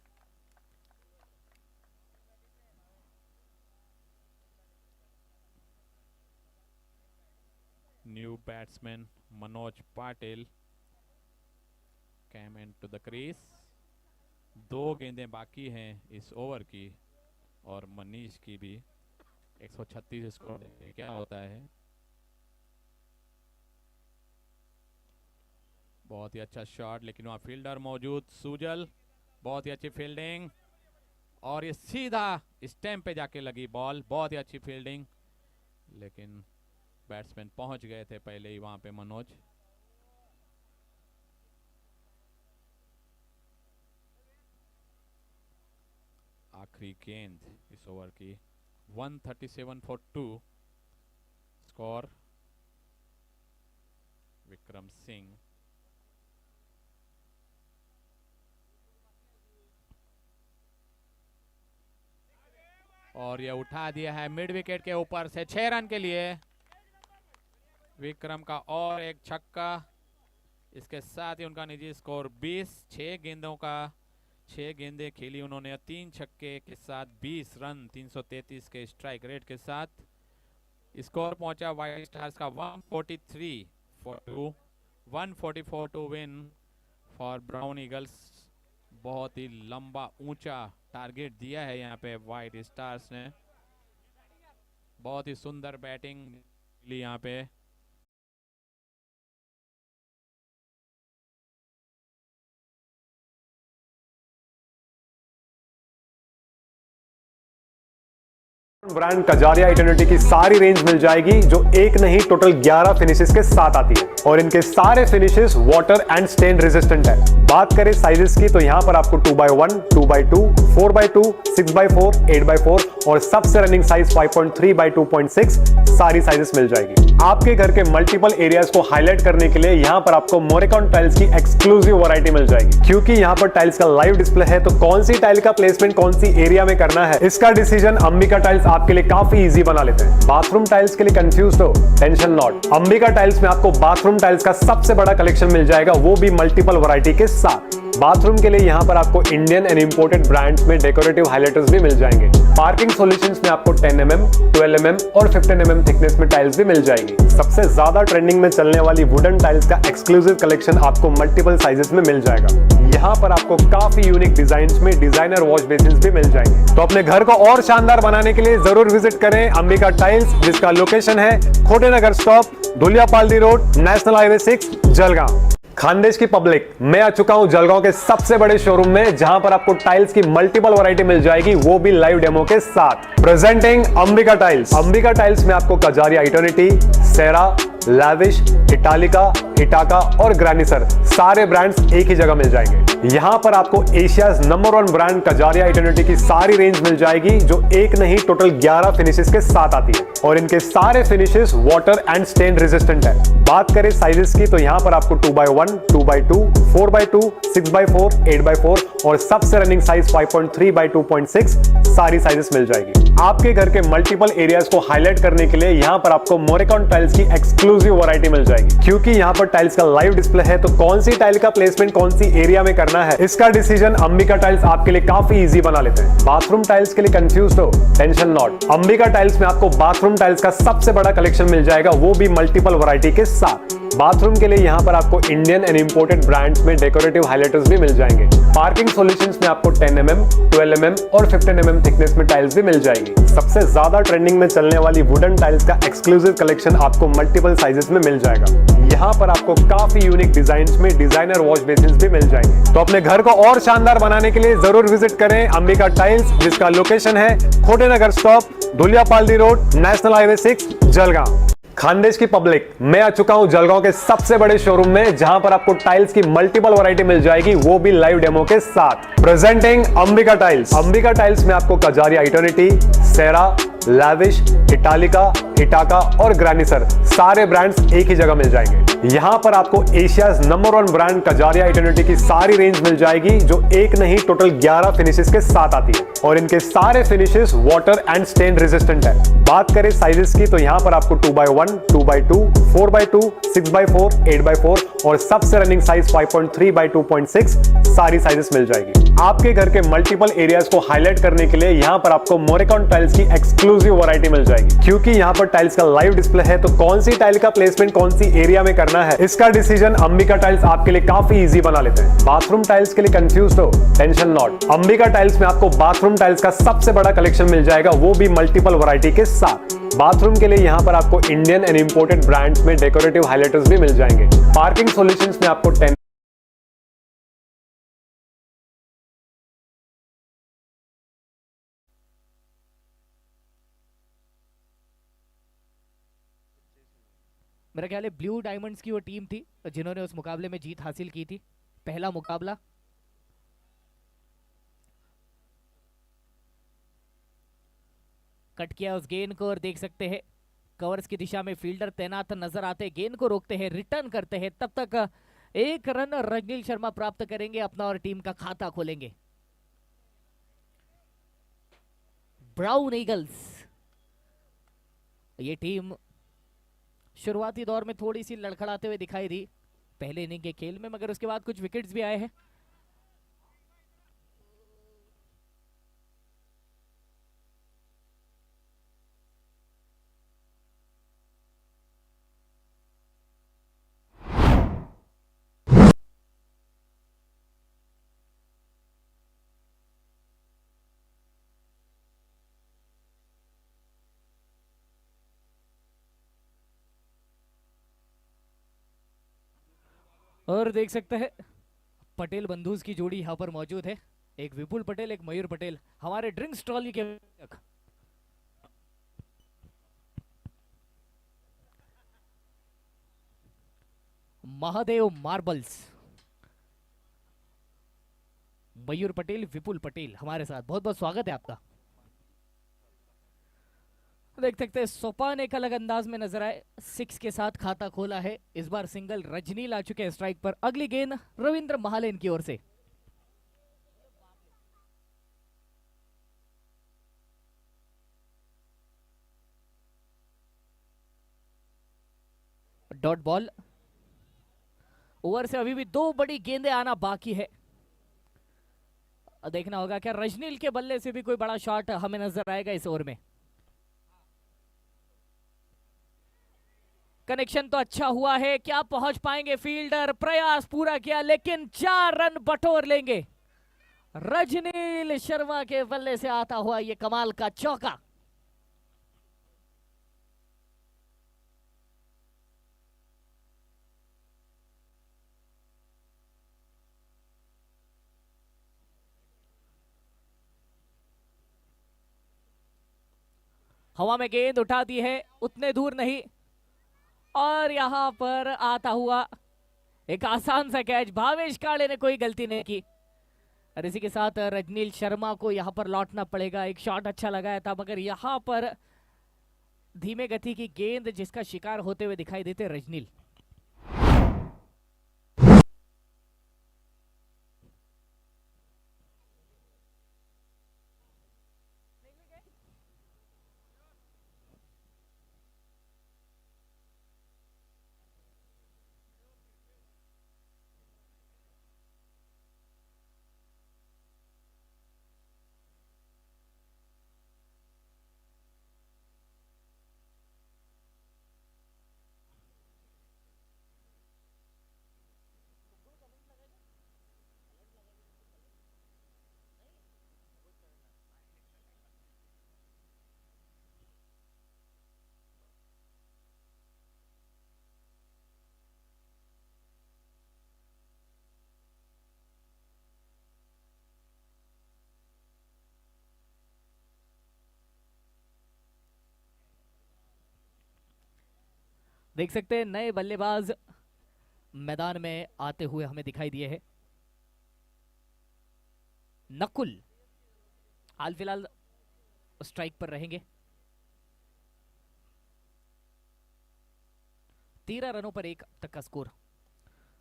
Speaker 3: New batsman Manoj Patil came into the crease। 2 गेंदें बाकी हैं इस ओवर की, और मनीष की भी। 136 स्कोर क्या होता है। बहुत ही अच्छा शॉट, लेकिन वहाँ फील्डर मौजूद सुजल, बहुत ही अच्छी फील्डिंग और ये सीधा स्टैम्प पे जाके लगी बॉल। बहुत ही अच्छी फील्डिंग, लेकिन बैट्समैन पहुंच गए थे पहले ही वहां पे मनोज। आखिरी गेंद इस ओवर की। 137 फॉर 2 स्कोर। विक्रम सिंह और ये उठा दिया है मिड विकेट के ऊपर से 6 रन के लिए। विक्रम का और एक छक्का, इसके साथ ही उनका निजी स्कोर 20। 6 गेंदें खेली उन्होंने, 3 छक्के के साथ 20 रन 333 के स्ट्राइक रेट के साथ। स्कोर पहुंचा व्हाइट स्टार्स का 143 for 2, 144 to win for Brown Eagles. बहुत ही लंबा ऊंचा टारगेट दिया है यहाँ पे व्हाइट स्टार्स ने। बहुत ही सुंदर बैटिंग ली यहाँ पे।
Speaker 1: ब्रांड कजारिया इटर्निटी की सारी रेंज मिल जाएगी, जो एक नहीं टोटल 11 फिनिशेस के साथ आती है और इनके सारे finishes water and stain resistant है। बात करें साइजेस की तो यहाँ पर आपको 2x1, 2x2, 4x2, 6x4, 8x4 और सबसे रनिंग साइज 5.3x2.6 सारी साइजेस मिल जाएगी। आपके घर के मल्टीपल एरियाज को हाईलाइट करने के लिए यहाँ पर आपको मोरेकॉन टाइल्स की एक्सक्लूसिव वैरायटी मिल जाएगी। क्योंकि यहाँ पर टाइल्स का लाइव डिस्प्ले है, तो कौन सी टाइल का प्लेसमेंट कौन सी एरिया में करना है, इसका डिसीजन अंबिका टाइल्स आपके लिए काफी इजी बना लेते हैं। बाथरूम टाइल्स के लिए कंफ्यूज हो, टेंशन नॉट। अंबिका टाइल्स में आपको बाथरूम टाइल्स का सबसे बड़ा कलेक्शन मिल जाएगा, वो भी मल्टीपल वैरायटी के साथ। बाथरूम के लिए यहाँ पर आपको इंडियन एंड इंपोर्टेड ब्रांड्स में डेकोरेटिव हाइलाइटर्स भी मिल जाएंगे। पार्किंग सॉल्यूशंस में आपको 10 mm, 12 mm और 15 mm थिकनेस में टाइल्स भी मिल जाएगी। सबसे ज्यादा ट्रेंडिंग में चलने वाली वुडन टाइल्स का एक्सक्लूसिव कलेक्शन आपको मल्टीपल साइजेस में मिल जाएगा। यहाँ पर आपको काफी यूनिक डिजाइन में डिजाइनर वॉश बेसिन भी मिल जाएंगे। तो अपने घर को और शानदार बनाने के लिए जरूर विजिट करें अंबिका टाइल्स, जिसका लोकेशन है Khotenagar stop, Dhuliapaldi road, national highway 6, Jalgaon. Khandesh की पब्लिक, मैं आ चुका हूं जलगांव के सबसे बड़े शोरूम में, जहां पर आपको टाइल्स की मल्टीपल वैरायटी मिल जाएगी, वो भी लाइव डेमो के साथ। Presenting Ambika tiles. Ambika tiles में आपको कजारिया इटर्निटी, सेरा, लैविश, इटालिका, इटाका और ग्रैनिसर सारे ब्रांड्स एक ही जगह मिल जाएंगे। यहाँ पर आपको Asia's number 1 brand Kajaria eternity की सारी रेंज मिल जाएगी, जो एक नहीं टोटल 11 फिनिशेस के साथ आती है और इनके सारे finishes water and stain resistant है। बात करें साइजेस की तो यहाँ पर आपको 2x1, 2x2, 4x2, 6x4, 8x4 और सबसे रनिंग साइज 5.3x2.6 सारी साइजेस मिल जाएगी। आपके घर के मल्टीपल एरियाज को हाईलाइट करने के लिए यहाँ पर आपको मोरेकॉन टाइल्स की एक्सक्लूसिव वैरायटी मिल जाएगी। क्योंकि यहाँ पर टाइल्स का लाइव डिस्प्ले है, तो कौन सी टाइल का प्लेसमेंट कौन सी एरिया में करना है, इसका डिसीजन अंबिका टाइल्स आपके लिए काफी इजी बना लेते हैं। बाथरूम टाइल्स के लिए कंफ्यूज हो, टेंशन नॉट। अंबिका टाइल्स में आपको बाथरूम टाइल्स का सबसे बड़ा कलेक्शन मिल जाएगा, वो भी मल्टीपल वैरायटी के साथ। बाथरूम के लिए यहाँ पर आपको इंडियन एंड इंपोर्टेड ब्रांड्स में डेकोरेटिव हाइलाइटर्स भी मिल जाएंगे। पार्किंग सॉल्यूशंस में आपको 10 mm, 12 mm और 15 mm थिकनेस में टाइल्स भी मिल जाएगी। सबसे ज्यादा ट्रेंडिंग में चलने वाली वुडन टाइल्स का एक्सक्लूसिव कलेक्शन आपको मल्टीपल साइजेस में मिल जाएगा। यहाँ पर आपको काफी यूनिक डिजाइन में डिजाइनर वॉश बेसिन भी मिल जाएंगे। तो अपने घर को और शानदार बनाने के लिए जरूर विजिट करें अंबिका टाइल्स, जिसका लोकेशन है Khotenagar stop, Dhuliapaldi road, national highway 6, Jalgaon. Khandesh की पब्लिक, मैं आ चुका हूं जलगांव के सबसे बड़े शोरूम में, जहां पर आपको टाइल्स की मल्टीपल वैरायटी मिल जाएगी, वो भी लाइव डेमो के साथ। Presenting Ambika tiles. Ambika tiles में आपको कजारिया इटर्निटी, सेरा, लैविश, इटालिका, इटाका और ग्रैनिसर सारे ब्रांड्स एक ही जगह मिल जाएंगे। यहाँ पर आपको Asia's number 1 brand Kajaria eternity की सारी रेंज मिल जाएगी, जो एक नहीं टोटल 11 फिनिशेस के साथ आती है और इनके सारे finishes water and stain resistant है। बात करें साइजेस की तो यहाँ पर आपको 2x1, 2x2, 4x2, 6x4, 8x4 और सबसे रनिंग साइज 5.3x2.6 सारी साइजेस मिल जाएगी। आपके घर के मल्टीपल एरियाज को हाईलाइट करने के लिए यहाँ पर आपको मोरेकॉन टाइल्स की एक्सक्लूसिव वैरायटी मिल जाएगी। क्योंकि यहाँ पर टाइल्स का लाइव डिस्प्ले है, तो कौन सी टाइल का प्लेसमेंट कौन सी एरिया में करना है, इसका डिसीजन अंबिका टाइल्स आपके लिए काफी इजी बना लेते हैं। बाथरूम टाइल्स के लिए कंफ्यूज हो, टेंशन नॉट। अंबिका टाइल्स में आपको बाथरूम टाइल्स का सबसे बड़ा कलेक्शन मिल जाएगा, वो भी मल्टीपल वैरायटी के साथ। बाथरूम के लिए यहाँ पर आपको इंडियन एंड इंपोर्टेड ब्रांड्स में डेकोरेटिव हाइलाइटर्स भी मिल जाएंगे। पार्किंग सॉल्यूशंस में आपको 10
Speaker 2: मेरा ख्याल है ब्लू डायमंड्स की वो टीम थी जिन्होंने उस मुकाबले में जीत हासिल की थी, पहला मुकाबला। कट किया उस गेंद को और देख सकते हैं कवर्स की दिशा में फील्डर तैनात नजर आते, गेंद को रोकते हैं, रिटर्न करते हैं। तब तक एक रन रजनील शर्मा प्राप्त करेंगे, अपना और टीम का खाता खोलेंगे। ब्राउन ईगल्स, ये टीम शुरुआती दौर में थोड़ी सी लड़खड़ाते हुए दिखाई दी पहले इनिंग के खेल में, मगर उसके बाद कुछ विकेट्स भी आए हैं। और देख सकते हैं पटेल बंधुज की जोड़ी यहाँ पर मौजूद है, एक विपुल पटेल, एक मयूर पटेल, हमारे ड्रिंक्स ट्रॉली के। महादेव मार्बल्स, मयूर पटेल, विपुल पटेल हमारे साथ, बहुत बहुत स्वागत है आपका। देख सकते हैं सोपान एक अलग अंदाज में नजर आए, 6 के साथ खाता खोला है। इस बार सिंगल रजनील आ चुके हैं स्ट्राइक पर। अगली गेंद रविंद्र महालेन की ओर से। डॉट बॉल, ओवर से अभी भी 2 बड़ी गेंदें आना बाकी है। देखना होगा क्या रजनील के बल्ले से भी कोई बड़ा शॉट हमें नजर आएगा इस ओवर में। कनेक्शन तो अच्छा हुआ है, क्या पहुंच पाएंगे फील्डर, प्रयास पूरा किया लेकिन 4 रन बटोर लेंगे। रजनील शर्मा के बल्ले से आता हुआ ये कमाल का चौका। हवा में गेंद उठा दी है, उतने दूर नहीं, और यहां पर आता हुआ एक आसान सा कैच। भावेश काले ने कोई गलती नहीं की और इसी के साथ रजनील शर्मा को यहां पर लौटना पड़ेगा। एक शॉट अच्छा लगाया था मगर यहां पर धीमे गति की गेंद जिसका शिकार होते हुए दिखाई देते रजनील। देख सकते हैं नए बल्लेबाज मैदान में आते हुए हमें दिखाई दिए हैं। नकुल हाल फिलहाल स्ट्राइक पर रहेंगे। 13 रनों पर 1 तक का स्कोर।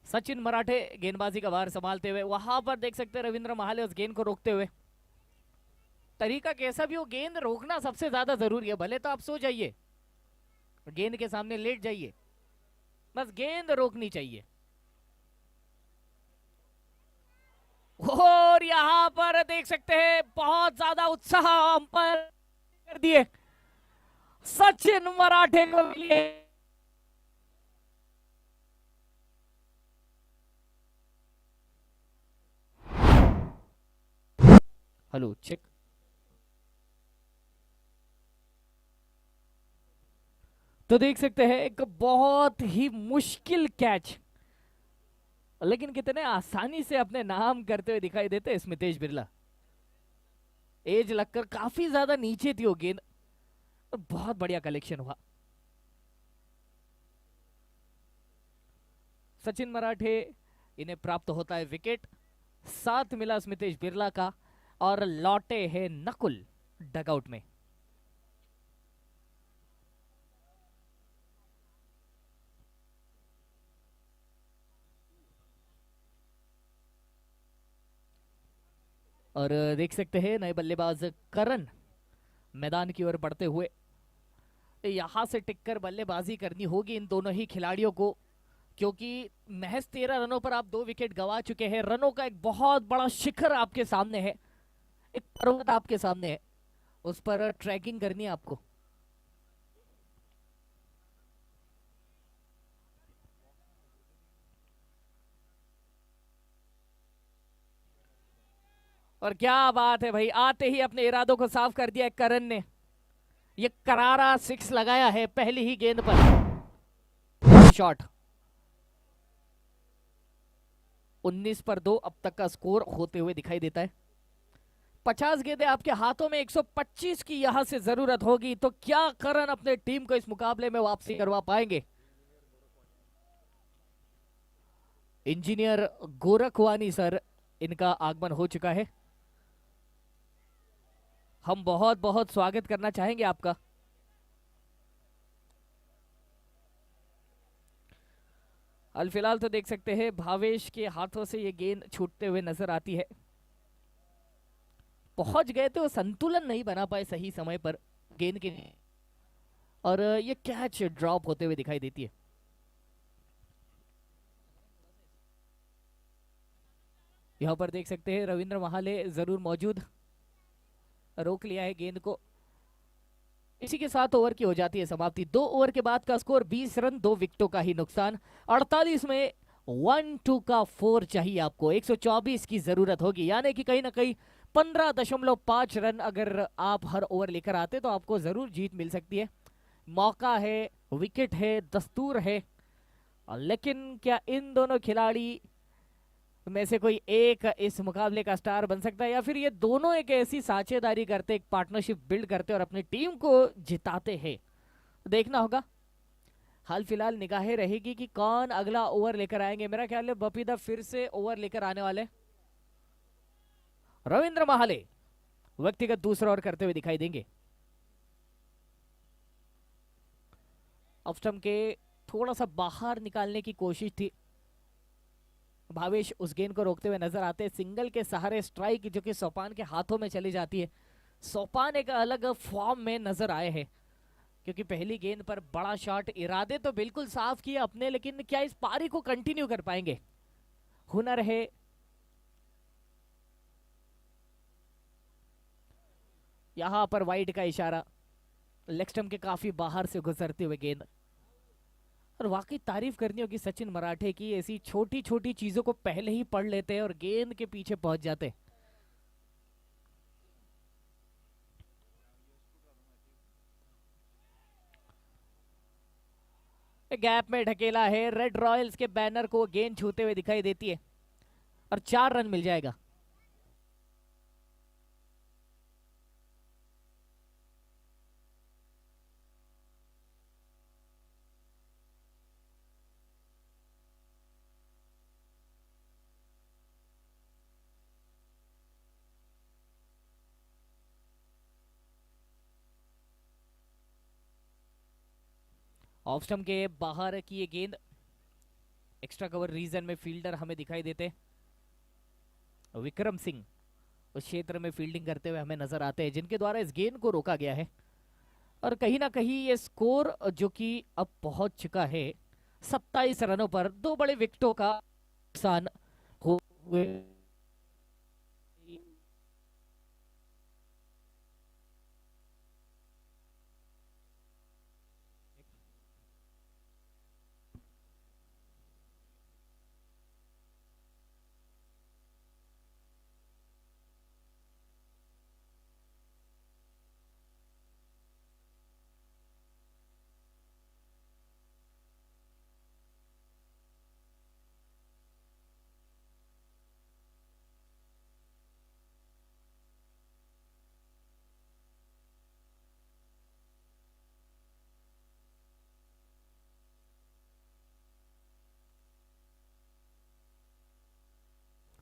Speaker 2: सचिन मराठे गेंदबाजी का भार संभालते हुए, वहां पर देख सकते हैं रविंद्र महाले उस गेंद को रोकते हुए। तरीका कैसा भी हो, गेंद रोकना सबसे ज्यादा जरूरी है। भले तो आप सो जाइए, गेंद के सामने लेट जाइए, बस गेंद रोकनी चाहिए। और यहां पर देख सकते हैं बहुत ज्यादा उत्साह अंपायर कर दिए सचिन मराठे को मिले। Hello check. तो देख सकते हैं एक बहुत ही मुश्किल कैच, लेकिन कितने आसानी से अपने नाम करते हुए दिखाई देते हैं स्मितेश बिरला। एज लगकर काफी ज्यादा नीचे थी वो गेंद, बहुत बढ़िया कलेक्शन हुआ। सचिन मराठे इन्हें प्राप्त होता है विकेट। साथ मिला स्मितेश बिरला का और लौटे हैं नकुल डगआउट में। और देख सकते हैं नए बल्लेबाज करण मैदान की ओर बढ़ते हुए। यहां से टिककर बल्लेबाजी करनी होगी इन दोनों ही खिलाड़ियों को, क्योंकि महज 13 रनों पर आप 2 विकेट गंवा चुके हैं। रनों का एक बहुत बड़ा शिखर आपके सामने है, एक पर्वत आपके सामने है, उस पर ट्रैकिंग करनी है आपको। और क्या बात है भाई, आते ही अपने इरादों को साफ कर दिया करण ने। ये करारा 6 लगाया है पहली ही गेंद पर। शॉट 19 पर 2 अब तक का स्कोर होते हुए दिखाई देता है। 50 गेंदें आपके हाथों में, 125 की यहां से जरूरत होगी। तो क्या करण अपने टीम को इस मुकाबले में वापसी करवा पाएंगे? इंजीनियर गोरखवानी सर, इनका आगमन हो चुका है। हम बहुत बहुत स्वागत करना चाहेंगे आपका। फिलहाल तो देख सकते हैं भावेश के हाथों से ये गेंद छूटते हुए नजर आती है। पहुंच गए थे, वो संतुलन नहीं बना पाए सही समय पर गेंद के, और ये कैच ड्रॉप होते हुए दिखाई देती है। यहां पर देख सकते हैं रविंद्र महाले जरूर मौजूद, रोक लिया है गेंद को। इसी के साथ ओवर की हो जाती है समाप्ति। 2 ओवर के बाद का स्कोर 20 रन, 2 विकेटों का ही नुकसान। 48 में 1-2 का 4 चाहिए आपको, 124 की जरूरत होगी, यानी कि कहीं ना कहीं 15.5 रन अगर आप हर ओवर लेकर आते तो आपको जरूर जीत मिल सकती है। मौका है, विकेट है, दस्तूर है, लेकिन क्या इन दोनों खिलाड़ी में से कोई एक इस मुकाबले का स्टार बन सकता है, या फिर ये दोनों एक ऐसी साझेदारी करते, एक पार्टनरशिप बिल्ड करते और अपनी टीम को जिताते हैं? देखना होगा। हाल फिलहाल निगाहें रहेगी कि कौन अगला ओवर लेकर आएंगे। मेरा ख्याल है बपीदा फिर से ओवर लेकर आने वाले। रविंद्र महाले व्यक्तिगत दूसरा ओवर करते हुए दिखाई देंगे। ऑफ स्टंप के थोड़ा सा बाहर निकालने की कोशिश थी, भावेश उस गेंद को रोकते हुए नजर आते हैं। सिंगल के सहारे स्ट्राइक जो कि सोपान के हाथों में चली जाती है। सोपान एक अलग फॉर्म में नजर आए हैं, क्योंकि पहली गेंद पर बड़ा शॉट, इरादे तो बिल्कुल साफ किए अपने, लेकिन क्या इस पारी को कंटिन्यू कर पाएंगे? हुनर है, यहां पर वाइड का इशारा, लेग स्टंप के काफी बाहर से गुजरते हुए गेंद। और वाकई तारीफ करनी होगी सचिन मराठे की, ऐसी छोटी छोटी चीजों को पहले ही पढ़ लेते हैं और गेंद के पीछे पहुंच जाते हैं। गैप में ढकेला है, रेड रॉयल्स के बैनर को गेंद छूते हुए दिखाई देती है और 4 रन मिल जाएगा। ऑफ स्टंप के बाहर की ये गेंद, एक्स्ट्रा कवर रीजन में फील्डर हमें दिखाई देते। विक्रम सिंह उस क्षेत्र में फील्डिंग करते हुए हमें नजर आते हैं, जिनके द्वारा इस गेंद को रोका गया है। और कहीं ना कहीं ये स्कोर जो कि अब पहुंच चुका है 27 रनों पर, 2 बड़े विकेटों का नुकसान हुए।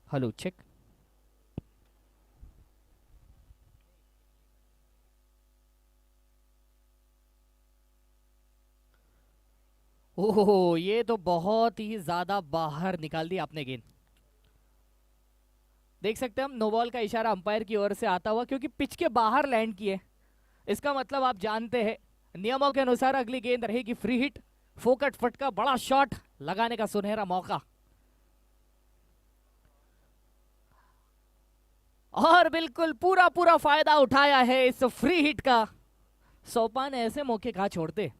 Speaker 2: Hello check. ओहो, ये तो बहुत ही ज्यादा बाहर निकाल दी आपने गेंद. देख सकते हैं हम नो बॉल का इशारा अंपायर की ओर से आता हुआ, क्योंकि पिच के बाहर लैंड किए. इसका मतलब आप जानते हैं नियमों के अनुसार अगली गेंद रहेगी फ्री हिट. फोकट फटका, बड़ा शॉट लगाने का सुनहरा मौका. और बिल्कुल पूरा पूरा फायदा उठाया है इस फ्री हिट का. सोपान ऐसे मौके कहाँ छोड़ते.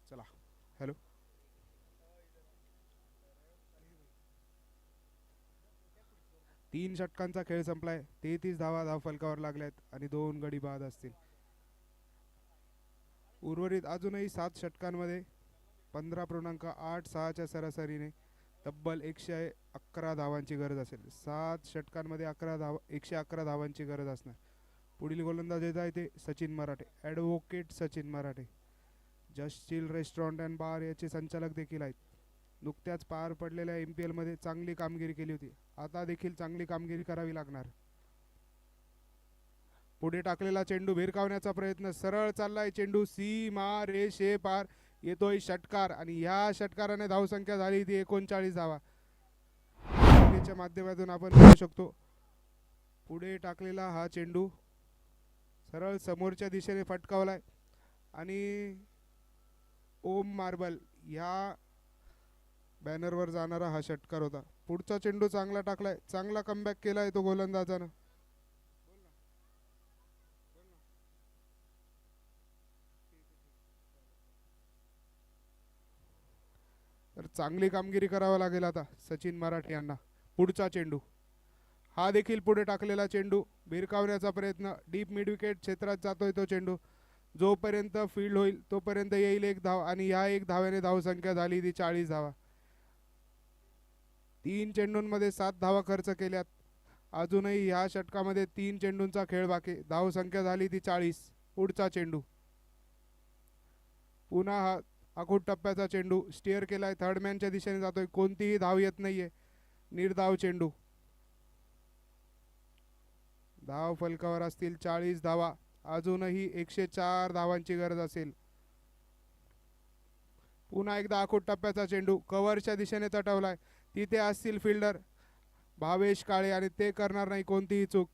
Speaker 5: चला. हॅलो. तीन षटकांचा खेळ संपलाय. 33 धावा धाव फलकावर लागल्यात आणि 2 गडी बाद असतील. उर्वरित अजूनही 7 षटकांमध्ये 15.86च्या सरासरीने तब्बल 111 धावांची गरज असेल. 7 षटकांमध्ये 111 धावांची गरज असणार. पुढील गोलंदाज येत आहे ते सचिन मराठे, advocate Sachin Marathe. Just chill restaurant and बार याचे संचालक देखील आहेत. नुकत्याच पार पडलेल्या MPL मध्ये चांगली कामगिरी केली होती. आता देखील चांगली कामगिरी करावी लागणार. पुढे टाकलेला चेंडू भिरकावण्याचा प्रयत्न, सरळ चाललाय चेंडू, सीमा रेषे पार. येतोय षटकार आणि या षटकाराने धावसंख्या झाली ती 39 धावा. च्या माध्यमातून आपण बघू शकतो पुढे टाकलेला हा चेंडू सरळ समोरच्या दिशेने फटकावलाय आणि ओम मार्बल या बॅनरवर जाणारा हा षटकार होता. पुढचा चेंडू चांगला टाकलाय, चांगला कमबॅक केलाय तो गोलंदाजानं. तर चांगली कामगिरी करावी लागेल आता सचिन मराठे यांना. पुढचा चेंडू, हा देखील पुढे टाकलेला चेंडू, भिरकावण्याचा प्रयत्न, डीप मिड विकेट क्षेत्रात जातोय तो चेंडू. जोपर्यंत फील्ड होईल तोपर्यंत येईल 1 धाव आणि या 1 धाव्याने धावसंख्या झाली ती 40 धावा. 3 चेंडूंमध्ये 7 धावा खर्च केल्यात. अजूनही या षटकामध्ये 3 चेंडूंचा खेळ बाकी. धावसंख्या झाली ती 40. पुढचा चेंडू, पुन्हा हा आखूड टप्प्याचा चेंडू, स्टिअर केलाय, थर्ड मॅनच्या दिशेने जातोय, कोणतीही धाव येत नाहीये. निर्धाव चेंडू, धाव फलकावर असतील 40 धावा. अजूनही 104 धावांची गरज असेल. पुन्हा एकदा आखूड टप्प्याचा चेंडू कव्हरच्या दिशेने तटवलाय, तिथे असतील फिल्डर भावेश काळे आणि ते करणार नाही कोणतीही चूक.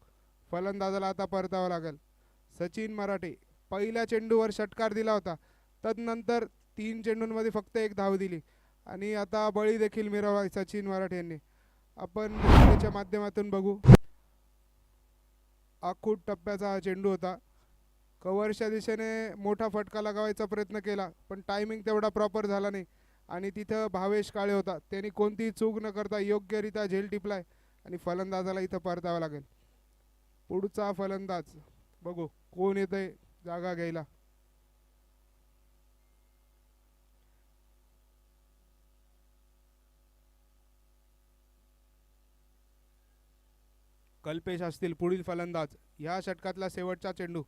Speaker 5: फलंदाजाला आता परतावं लागेल. सचिन मराठे पहिल्या चेंडूवर षटकार दिला होता, तदनंतर 3 चेंडूंमध्ये फक्त 1 धाव दिली आणि आता बळी देखील मिळवला सचिन मराठे यांनी. आपण त्याच्या माध्यमातून बघू. आखूड टप्प्याचा हा चेंडू होता, कव्हरच्या दिशेने मोठा फटका लगावायचा प्रयत्न केला पण टायमिंग तेवढा प्रॉपर झाला नाही आणि तिथं भावेश काळे होता, त्यांनी कोणतीही चूक न करता योग्यरित्या झेल टिपलाय आणि फलंदाजाला इथं परतावं लागेल. पुढचा फलंदाज बघू कोण येतंय जागा घ्यायला. कल्पेश असतील पुढील फलंदाज. या षटकातला शेवटचा चेंडू,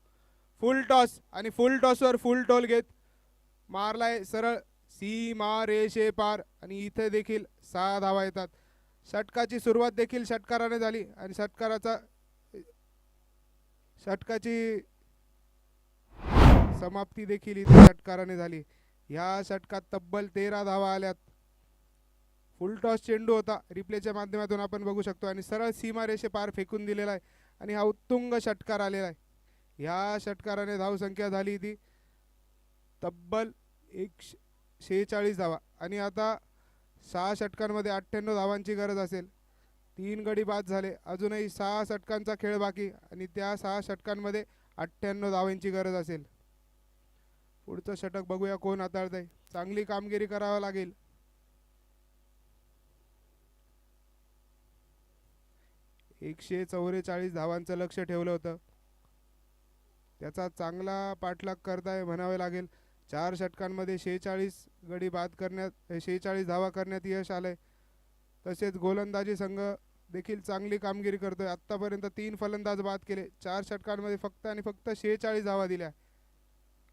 Speaker 5: फुल टॉस आणि फुल टॉसवर फुल टोल घेत मारलाय सरळ सीमा रेषे पार आणि इथे देखील 6 धावा येतात. षटकाची सुरुवात देखील षटकाराने झाली आणि षटकाची समाप्ती देखील इथे षटकाराने झाली. या षटकात तब्बल 13 धावा आल्यात. फुल टॉस चेंडू होता, रिप्लेच्या माध्यमातून आपण बघू शकतो आणि सरळ सीमा रेषे पार फेकून दिलेला आहे आणि हा उत्तुंग षटकार आलेला आहे. या षटकाराने धावसंख्या झाली ती तब्बल 146 धावा आणि आता 6 षटकांमध्ये 98 धावांची गरज असेल. 3 गडी बाद झाले, अजूनही 6 षटकांचा खेळ बाकी आणि त्या 6 षटकांमध्ये 98 धावांची गरज असेल. पुढचं षटक बघूया कोण हाताळतंय. चांगली कामगिरी करावी लागेल. एकशे 144 धावांचं लक्ष ठेवलं होतं, त्याचा चांगला पाठलाग करताय म्हणावे लागेल. 4 षटकांमध्ये 46 धावा करण्यात यश आलंय. तसेच गोलंदाजी संघ देखील चांगली कामगिरी करतोय. आतापर्यंत 3 फलंदाज बाद केले. 4 षटकांमध्ये फक्त आणि फक्त 46 धावा दिल्या.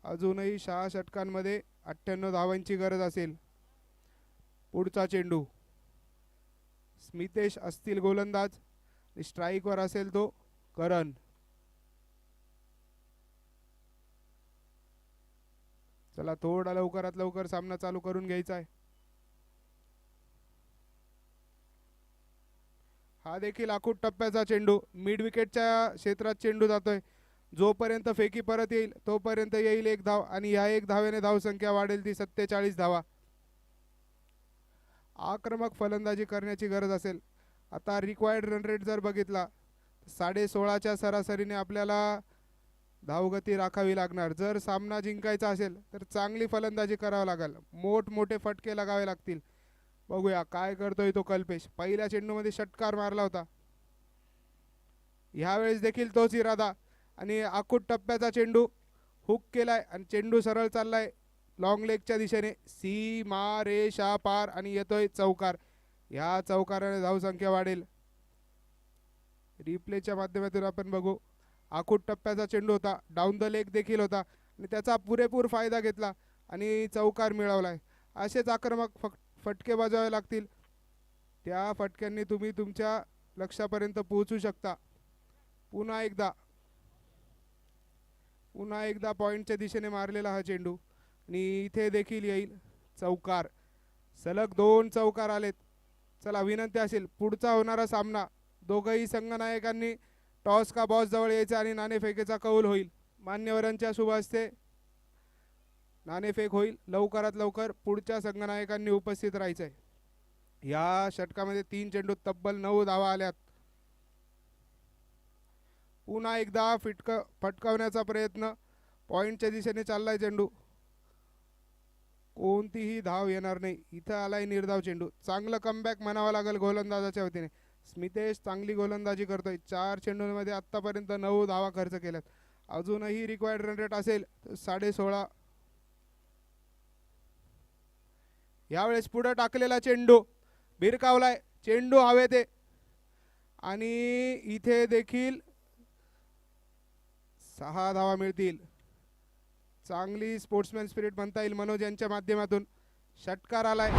Speaker 5: अजूनही 6 षटकांमध्ये 98 धावांची गरज असेल. पुढचा चेंडू स्मितेश असतील गोलंदाज. स्ट्राईकवर असेल तो करण. चला थोडा लवकरात लवकर सामना चालू करून घ्यायचा आहे. हा देखील आखूड टप्प्याचा चेंडू. मिड विकेटच्या क्षेत्रात चेंडू जातोय. जोपर्यंत फेकी परत येईल तोपर्यंत येईल 1 धाव आणि या 1 धावेने धावसंख्या वाढेल ती 47 धावा. आक्रमक फलंदाजी करण्याची गरज असेल. आता रिक्वायर्ड रन रेट जर बघितला 16.5च्या सरासरीने आपल्याला धावगती राखावी लागणार. जर सामना जिंकायचा असेल तर चांगली फलंदाजी करावी लागेल. मोठमोठे फटके लगावे लागतील. बघूया काय करतोय तो कल्पेश. पहिल्या चेंडूमध्ये षटकार मारला होता. ह्यावेळेस देखील तोच इरादा आणि आखूड टप्प्याचा चेंडू हुक केलाय आणि चेंडू सरळ चाललाय लॉंग लेगच्या दिशेने. सीमा रेषा पार आणि येतोय चौकार. ह्या चौकाराने धावसंख्या वाढेल. रिप्लेच्या माध्यमातून आपण बघू. आखूड टप्प्याचा चेंडू होता. डाऊन द लेग देखील होता आणि त्याचा पुरेपूर फायदा घेतला आणि चौकार मिळवलाय. असेच आक्रमक फटके वाजवावे लागतील. त्या फटक्यांनी तुम्ही तुमच्या लक्ष्यापर्यंत पोहोचू शकता. पुन्हा एकदा पॉइंटच्या दिशेने मारलेला हा चेंडू आणि इथे देखील येईल चौकार. सलग 2 चौकार आलेत. चला विनंती असेल पुढचा होणारा सामना दोघंही संघनायकांनी टॉस का बॉस जवळ यायचा आणि नाणेफेकीचा कौल होईल. मान्यवरांच्या शुभ हस्ते नाणेफेक होईल. लवकरात लवकर पुढच्या संघनायकांनी उपस्थित राहायचंय. या षटकामध्ये 3 चेंडू तब्बल 9 धावा आल्यात. पुन्हा एकदा फटकावण्याचा प्रयत्न. पॉइंटच्या दिशेने चाललाय चेंडू. कोणतीही धाव येणार नाही. इथं आलाय निर्धाव चेंडू. चांगलं कमबॅक म्हणावं लागेल गोलंदाजाच्या वतीने. स्मितेश चांगली गोलंदाजी करतोय. 4 चेंडूंमध्ये आतापर्यंत 9 धावा खर्च केल्यात. अजूनही रिक्वायर्ड रन रेट असेल 16.5. यावेळेस पुढे टाकलेला चेंडू भिरकावलाय. चेंडू हवेत आहे आणि इथे देखील 6 धावा मिळतील. चांगली स्पोर्ट्समॅन स्पिरिट म्हणता येईल मनोज यांच्या माध्यमातून. षटकार आलाय.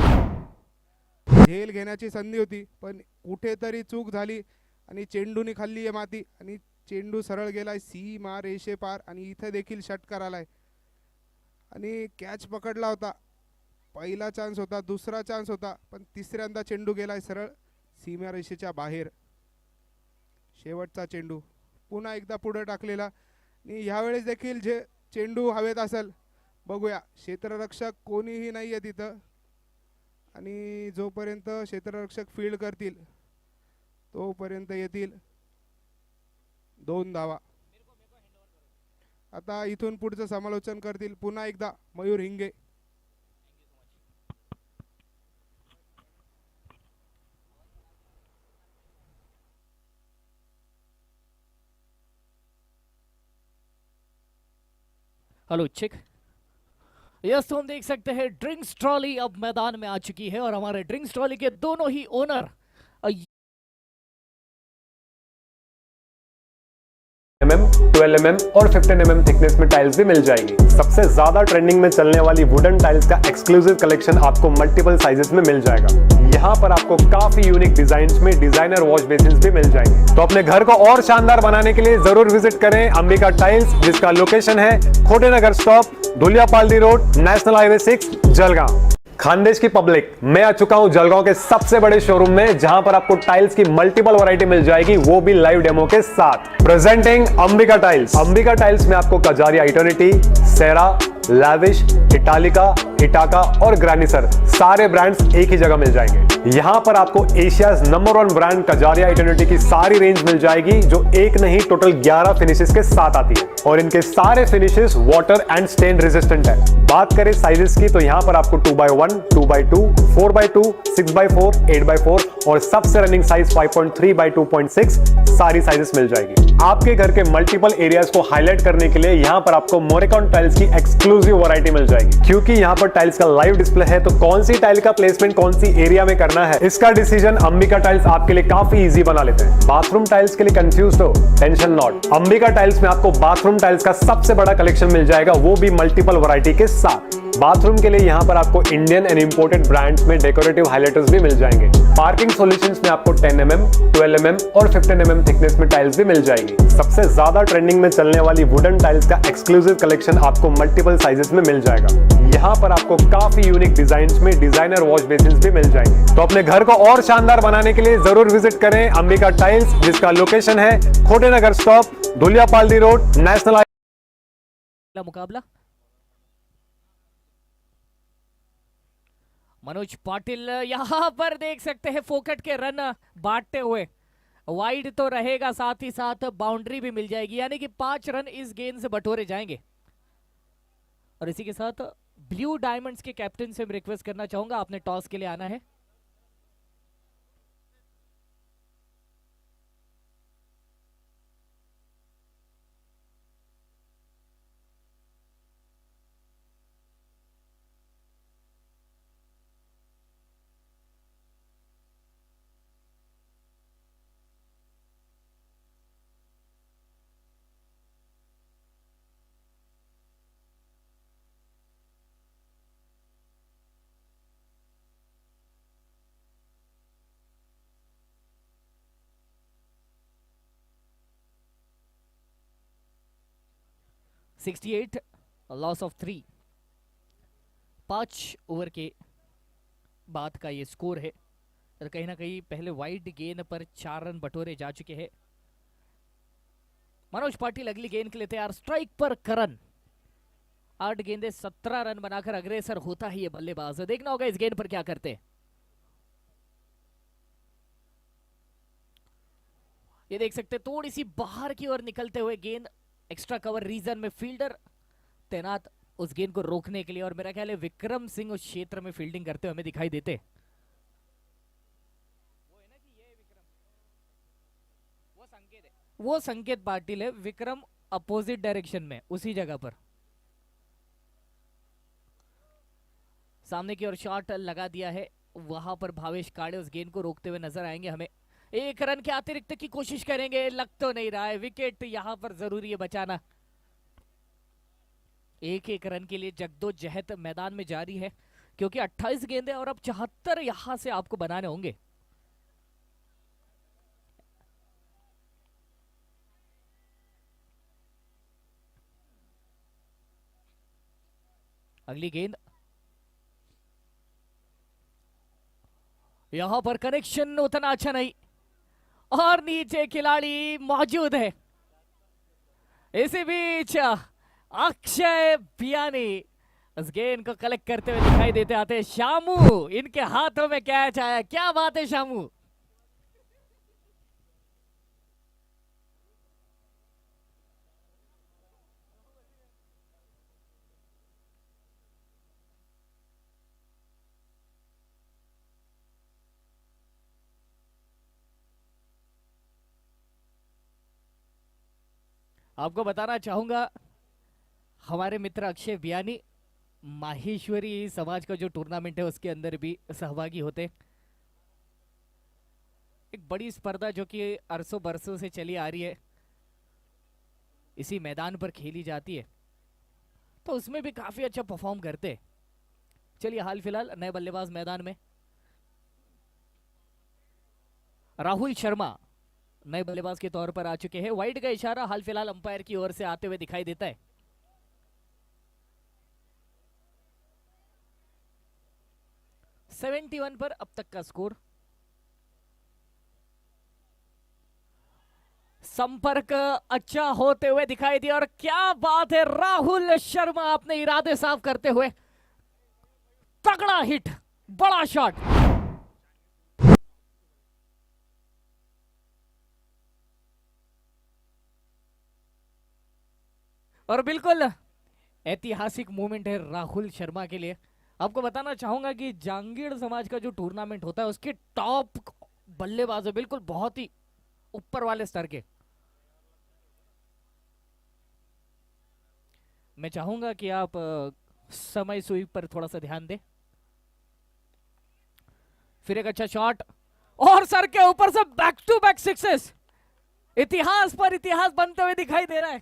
Speaker 5: झेल घेण्याची संधी होती पण कुठेतरी चूक झाली आणि चेंडूने खाल्ली आहे माती आणि चेंडू सरळ गेलाय सीमा रेषे पार आणि इथे देखील षटकार आलाय आणि कॅच पकडला होता. पहिला चान्स होता, दुसरा चान्स होता पण तिसऱ्यांदा चेंडू गेलाय सरळ सीमा रेषेच्या बाहेर. शेवटचा चेंडू पुन्हा एकदा पुढे टाकलेला आणि ह्यावेळेस देखील जे चेंडू हवेत असेल. बघूया. क्षेत्ररक्षक कोणीही नाही आहे तिथं आणि जोपर्यंत क्षेत्ररक्षक फील्ड करतील तोपर्यंत येतील 2 धावा. आता इथून पुढचं समालोचन करतील पुन्हा एकदा Mayur Hinge.
Speaker 2: Hello check. Yes तो हम देख सकते हैं ड्रिंक्स ट्रॉली अब मैदान में आ चुकी है और हमारे ड्रिंक्स ट्रॉली के दोनों ही ओनर
Speaker 1: mm, 12 mm और 15 mm थिकनेस में टाइल्स भी मिल जाएगी. सबसे ज्यादा ट्रेंडिंग में चलने वाली वुडन टाइल्स का एक्सक्लूसिव कलेक्शन आपको मल्टीपल साइजेस में मिल जाएगा. यहाँ पर आपको काफी यूनिक डिजाइन्स में डिजाइनर वॉश बेसिन्स भी मिल जाएंगे. तो अपने घर को और शानदार बनाने के लिए जरूर विजिट करें अंबिका टाइल्स, जिसका लोकेशन है Khotenagar stop, Dhuliapaldi road, national highway 6, Jalgaon. Khandesh की पब्लिक, मैं आ चुका हूं जलगांव के सबसे बड़े शोरूम में, जहां पर आपको टाइल्स की मल्टीपल वैरायटी मिल जाएगी, वो भी लाइव डेमो के साथ. Presenting Ambika tiles. Ambika tiles में आपको कजारिया इटर्निटी, सेरा, लैविश, इटालिका, इटाका और ग्रैनिसर सारे ब्रांड्स एक ही जगह मिल जाएंगे. यहां पर आपको Asia's number 1 brand Kajaria eternity की सारी रेंज मिल जाएगी, जो एक नहीं टोटल 11 फिनिशेस के साथ आती है और इनके सारे finishes water and stain resistant है. बात करें साइजेस की तो यहां पर आपको 2x1, 2x2, 4x2, 6x4, 8x4 और सबसे रनिंग साइज 5.3x2.6 सारी साइजेस मिल जाएगी. आपके घर के मल्टीपल एरियाज को हाईलाइट करने के लिए यहां पर आपको मोरेकॉन टाइल्स की एक्सक्लूसिव वैरायटी मिल जाएगी. क्योंकि यहां पर टाइल्स का लाइव डिस्प्ले है, तो कौन सी टाइल का प्लेसमेंट कौन सी एरिया में करना करना है, इसका डिसीजन अंबिका टाइल्स आपके लिए काफी इजी बना लेते हैं। बाथरूम टाइल्स के लिए कंफ्यूज हो? Tension not. अंबिका टाइल्स में आपको बाथरूम टाइल्स का सबसे बड़ा कलेक्शन मिल जाएगा, वो भी मल्टीपल वैरायटी के साथ। बाथरूम के लिए यहाँ पर आपको इंडियन एंड इंपोर्टेड ब्रांड्स में डेकोरेटिव हाइलाइटर्स भी मिल जाएंगे। पार्किंग सॉल्यूशंस में आपको 10 mm, 12 mm और 15 mm थिकनेस में टाइल्स भी मिल जाएगी। सबसे ज्यादा ट्रेंडिंग में चलने वाली वुडन टाइल्स का एक्सक्लूसिव कलेक्शन आपको मल्टीपल साइजेस में मिल जाएगा। यहाँ पर आपको काफी यूनिक डिजाइन में डिजाइनर वॉश बेसिन्स भी मिल जाएंगे। तो अपने घर को और शानदार बनाने के लिए जरूर विजिट करें अंबिका टाइल्स, जिसका लोकेशन है Khotenagar stop, Dhuliapaldi road, national
Speaker 2: मुकाबला। मनोज पाटिल यहां पर देख सकते हैं फोकट के रन बांटते हुए। वाइड तो रहेगा, साथ ही साथ बाउंड्री भी मिल जाएगी, यानी कि 5 रन इस गेंद से बटोरे जाएंगे। और इसी के साथ ब्लू डायमंड्स के कैप्टन से मैं रिक्वेस्ट करना चाहूंगा, आपने टॉस के लिए आना है। (68) लॉस ऑफ 3। 5 ओवर के बाद का ये स्कोर है। और कहीं ना कहीं पहले वाइड गेंद पर 4 रन बटोरे जा चुके हैं। मनोज पाटिल अगली गेंद के लिए तैयार। स्ट्राइक पर करण। 8 गेंदे 17 रन बनाकर अग्रसर होता है ये बल्लेबाज। देखना होगा इस गेंद पर क्या करते हैं। ये देख सकते हैं थोड़ी सी बाहर की ओर निकलते हुए गेंद, एक्स्ट्रा कवर रीजन में फील्डर तैनात उस गेंद को रोकने के लिए। और मेरा ख्याल है विक्रम सिंह उस क्षेत्र में फील्डिंग करते हुए हमें दिखाई देते। वो संकेत पाटिल है, विक्रम अपोजिट डायरेक्शन में उसी जगह पर। सामने की ओर शॉट लगा दिया है, वहां पर भावेश काड़े उस गेंद को रोकते हुए नजर आएंगे हमें। 1 रन के अतिरिक्त की कोशिश करेंगे, लग तो नहीं रहा है। विकेट यहां पर जरूरी है बचाना। 1-1 रन के लिए जद्दोजहद मैदान में जारी है, क्योंकि 28 गेंदे और अब 74 यहां से आपको बनाने होंगे। अगली गेंद, यहां पर कनेक्शन उतना अच्छा नहीं और नीचे खिलाड़ी मौजूद है। इसी बीच अक्षय बियानी उस गेंद को कलेक्ट करते हुए दिखाई देते आते हैं। शामू, इनके हाथों में कैच आया। क्या बात है शामू। आपको बताना चाहूंगा, हमारे मित्र अक्षय बियानी माहेश्वरी समाज का जो टूर्नामेंट है उसके अंदर भी सहभागी होते। एक बड़ी स्पर्धा जो कि अरसों बरसों से चली आ रही है, इसी मैदान पर खेली जाती है, तो उसमें भी काफी अच्छा परफॉर्म करते। चलिए हाल फिलहाल नए बल्लेबाज मैदान में राहुल शर्मा नए बल्लेबाज के तौर पर आ चुके हैं। वाइड का इशारा हाल फिलहाल अंपायर की ओर से आते हुए दिखाई देता है। (71) पर अब तक का स्कोर। संपर्क अच्छा होते हुए दिखाई दिया और क्या बात है, राहुल शर्मा अपने इरादे साफ करते हुए तगड़ा हिट, बड़ा शॉट। और बिल्कुल ऐतिहासिक मोमेंट है राहुल शर्मा के लिए। आपको बताना चाहूंगा कि जांगीड़ समाज का जो टूर्नामेंट होता है उसके टॉप बल्लेबाज है, बिल्कुल बहुत ही ऊपर वाले स्तर के। मैं चाहूंगा कि आप समय सुई पर थोड़ा सा ध्यान दें। फिर एक अच्छा शॉट और सर के ऊपर से बैक टू बैक सिक्सेस। इतिहास पर इतिहास बनते हुए दिखाई दे रहा है।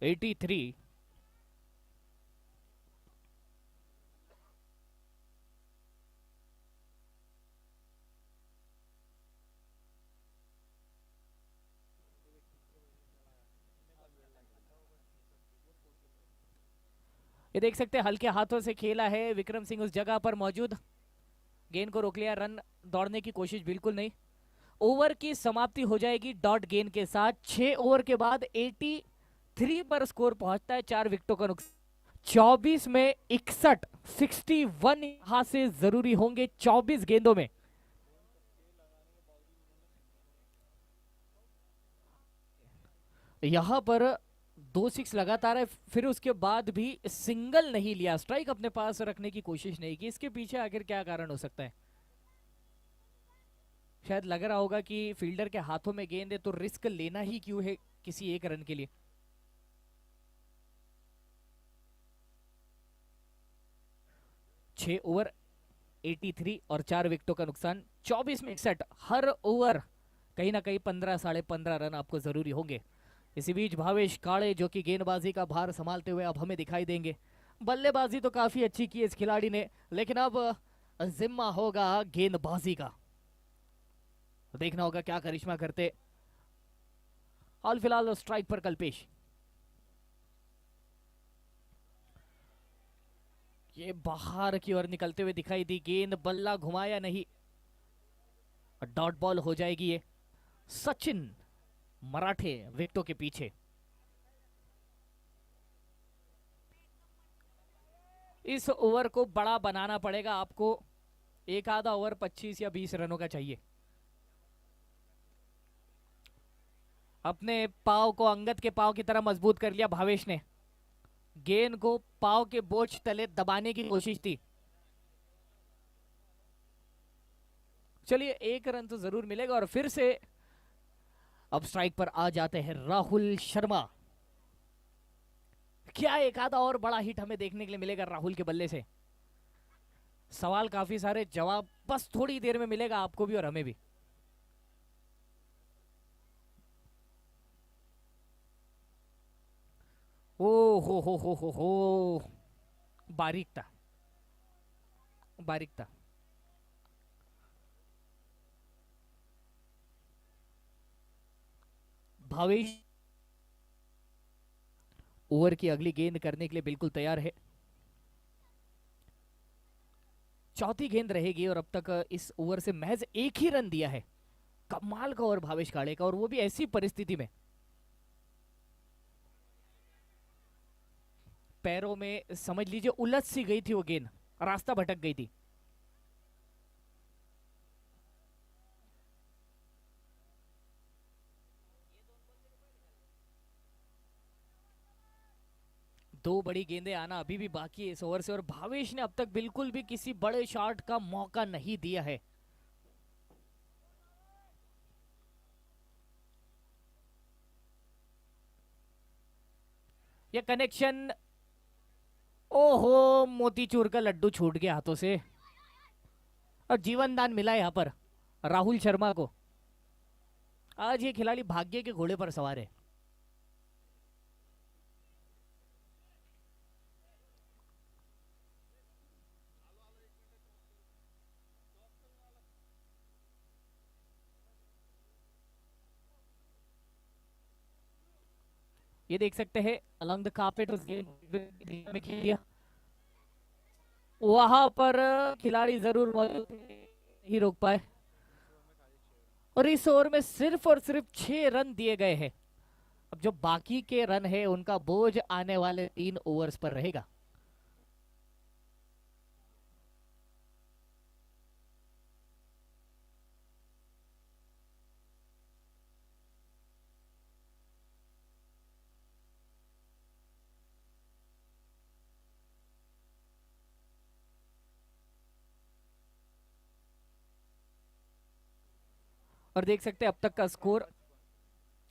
Speaker 2: Eighty three. ये देख सकते हैं हल्के हाथों से खेला है विक्रम सिंह उस जगह पर मौजूद। गेंद को रोक लिया, रन दौड़ने की कोशिश बिल्कुल नहीं। ओवर की समाप्ति हो जाएगी डॉट गेंद के साथ। 6 ओवर के बाद 83 पर स्कोर पहुंचता है, 4 विकेटों का नुकसान। 24 में 61, 61 यहां से जरूरी होंगे 24 गेंदों में। यहां पर 2 6 लगातार है, फिर उसके बाद भी सिंगल नहीं लिया, स्ट्राइक अपने पास रखने की कोशिश नहीं की। इसके पीछे आखिर क्या कारण हो सकता है? शायद लग रहा होगा कि फील्डर के हाथों में गेंद है तो रिस्क लेना ही क्यों है किसी एक रन के लिए। छह ओवर 83 और 4 विकेटों का नुकसान। 24 में 61, हर ओवर कहीं ना कहीं 15 साढ़े 15 रन आपको जरूरी होंगे। इसी बीच भावेश काळे जो कि गेंदबाजी का भार संभालते हुए अब हमें दिखाई देंगे। बल्लेबाजी तो काफी अच्छी की इस खिलाड़ी ने, लेकिन अब जिम्मा होगा गेंदबाजी का। देखना होगा क्या करिश्मा करते। हाल फिलहाल स्ट्राइक पर कल्पेश। ये बाहर की ओर निकलते हुए दिखाई दी गेंद, बल्ला घुमाया नहीं, डॉट बॉल हो जाएगी ये। सचिन मराठे विकेटों के पीछे। इस ओवर को बड़ा बनाना पड़ेगा आपको, एक आधा ओवर 25 या 20 रनों का चाहिए। अपने पाव को अंगद के पाव की तरह मजबूत कर लिया भावेश ने। गेंद को पाव के बोझ तले दबाने की कोशिश थी। चलिए एक रन तो जरूर मिलेगा और फिर से अब स्ट्राइक पर आ जाते हैं राहुल शर्मा। क्या एक आधा और बड़ा हिट हमें देखने के लिए मिलेगा राहुल के बल्ले से? सवाल काफी सारे, जवाब बस थोड़ी देर में मिलेगा आपको भी और हमें भी। ओ हो, बारीक था, बारीक था। भावेश ओवर की अगली गेंद करने के लिए बिल्कुल तैयार है। चौथी गेंद रहेगी और अब तक इस ओवर से महज एक ही रन दिया है। कमाल का ओवर भावेश काळे का, और वो भी ऐसी परिस्थिति में। पैरों में समझ लीजिए उलझ सी गई थी वो गेंद, रास्ता भटक गई थी। दो बड़ी गेंदें आना अभी भी बाकी है इस ओवर से, और भावेश ने अब तक बिल्कुल भी किसी बड़े शॉट का मौका नहीं दिया है। ये कनेक्शन, ओहो, मोतीचूर का लड्डू छूट गया हाथों से और जीवन दान मिला यहां पर राहुल शर्मा को। आज ये खिलाड़ी भाग्य के घोड़े पर सवार है। ये देख सकते हैं अलॉन्ग द कार्पेट उस गेंद में खेल दिया, वहां पर खिलाड़ी जरूर मौजूद नहीं रोक पाए और इस ओवर में सिर्फ और सिर्फ 6 रन दिए गए हैं। अब जो बाकी के रन है उनका बोझ आने वाले 3 ओवर्स पर रहेगा। और देख सकते हैं अब तक का स्कोर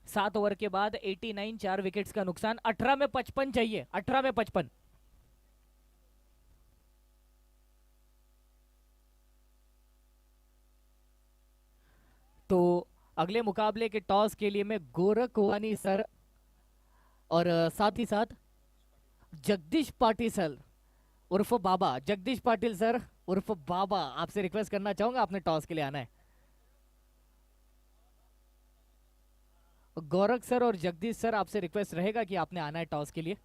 Speaker 2: 7 ओवर के बाद 89, 4 विकेट्स का नुकसान। 18 में 55 चाहिए, 18 में 55। तो अगले मुकाबले के टॉस के लिए मैं गोरख वानी सर और साथ ही साथ जगदीश पाटिल सर उर्फ बाबा, जगदीश पाटिल सर उर्फ बाबा, आपसे रिक्वेस्ट करना चाहूंगा, आपने टॉस के लिए आना है। गोरख सर और जगदीश सर, आपसे रिक्वेस्ट रहेगा कि आपने आना है टॉस के लिए।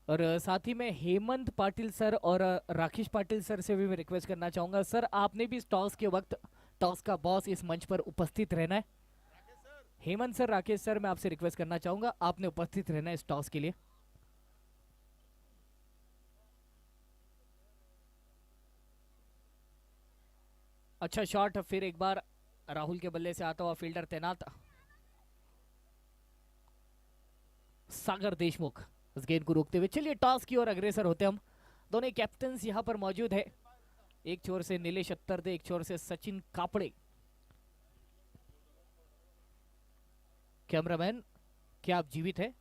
Speaker 2: और साथ ही में हेमंत पाटिल सर और राकेश पाटिल सर से भी मैं रिक्वेस्ट करना चाहूंगा, सर आपने भी इस टॉस के वक्त टॉस का बॉस इस मंच पर उपस्थित रहना है। हेमंत सर, राकेश सर, मैं आपसे रिक्वेस्ट करना चाहूंगा, आपने उपस्थित रहना है इस टॉस के लिए। अच्छा शॉट, फिर एक बार राहुल के बल्ले से आता हुआ फील्डर तैनात सागर देशमुख इस गेंद को रोकते हुए। चलिए टॉस की ओर अग्रसर होते हम। दोनों कैप्टन्स यहां पर मौजूद है, एक छोर से नीलेश अत्तरदे, एक छोर से सचिन कापड़े। कैमरामैन, क्या आप जीवित है?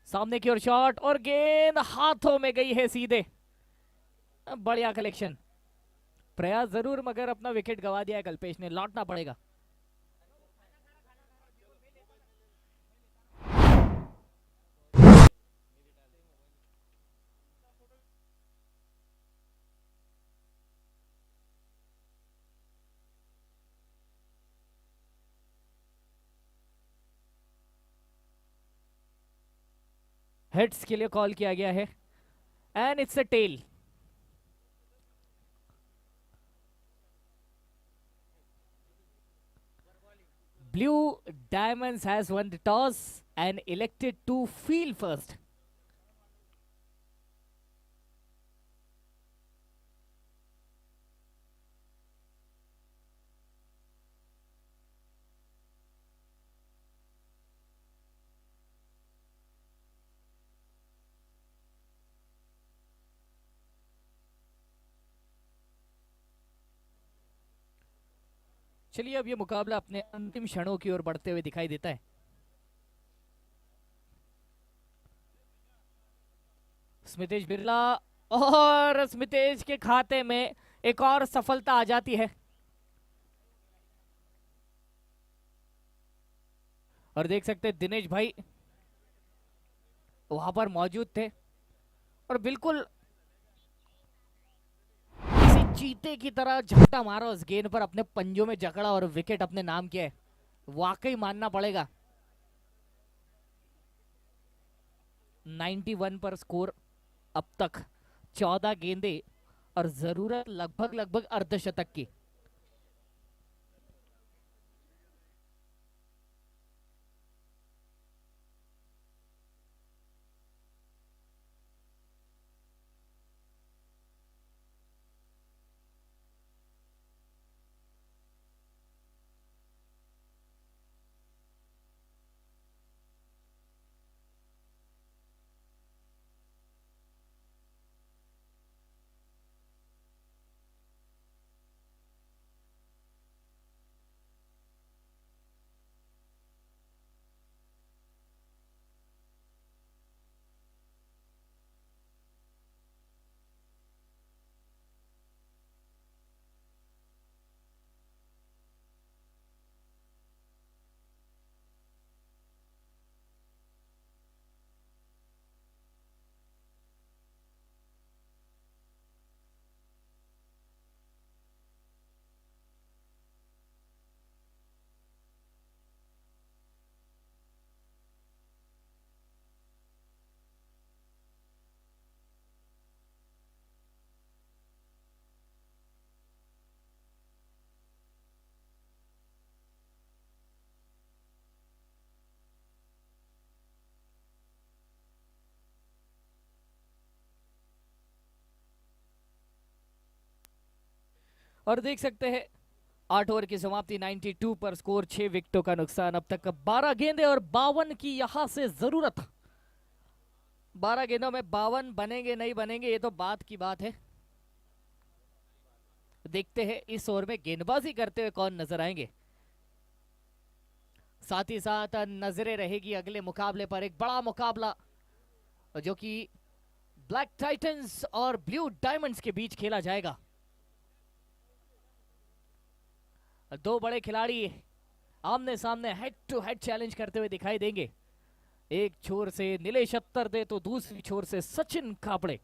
Speaker 2: सामने की ओर शॉट और गेंद हाथों में गई है सीधे। बढ़िया कलेक्शन, प्रयास जरूर, मगर अपना विकेट गवा दिया है कल्पेश ने, लौटना पड़ेगा। हेड्स के लिए कॉल किया गया है and it's a tail. Blue Diamonds has won the toss and elected to field first. चलिए अब ये मुकाबला अपने अंतिम क्षणों की ओर बढ़ते हुए दिखाई देता है। स्मितेश बिरला, और स्मितेश के खाते में एक और सफलता आ जाती है। और देख सकते हैं दिनेश भाई वहां पर मौजूद थे और बिल्कुल चीते की तरह झपटा मारा उस गेंद पर, अपने पंजों में जकड़ा और विकेट अपने नाम किया है। वाकई मानना पड़ेगा। 91 पर स्कोर, अब तक 14 गेंदे और जरूरत लगभग अर्धशतक की। और देख सकते हैं 8 ओवर की समाप्ति 92 पर, स्कोर 6 विकेटों का नुकसान। अब तक 12 गेंदें और 52 की यहां से जरूरत। 12 गेंदों में 52 बनेंगे नहीं बनेंगे ये तो बात की बात है। देखते हैं इस ओवर में गेंदबाजी करते हुए कौन नजर आएंगे। साथ ही साथ नजरें रहेगी अगले मुकाबले पर, एक बड़ा मुकाबला जो कि ब्लैक टाइटंस और ब्लू डायमंड्स के बीच खेला जाएगा। दो बड़े खिलाड़ी आमने सामने हेड टू हेड चैलेंज करते हुए दिखाई देंगे। एक छोर से नीलेश अत्तर दे तो दूसरी छोर से सचिन कापड़े,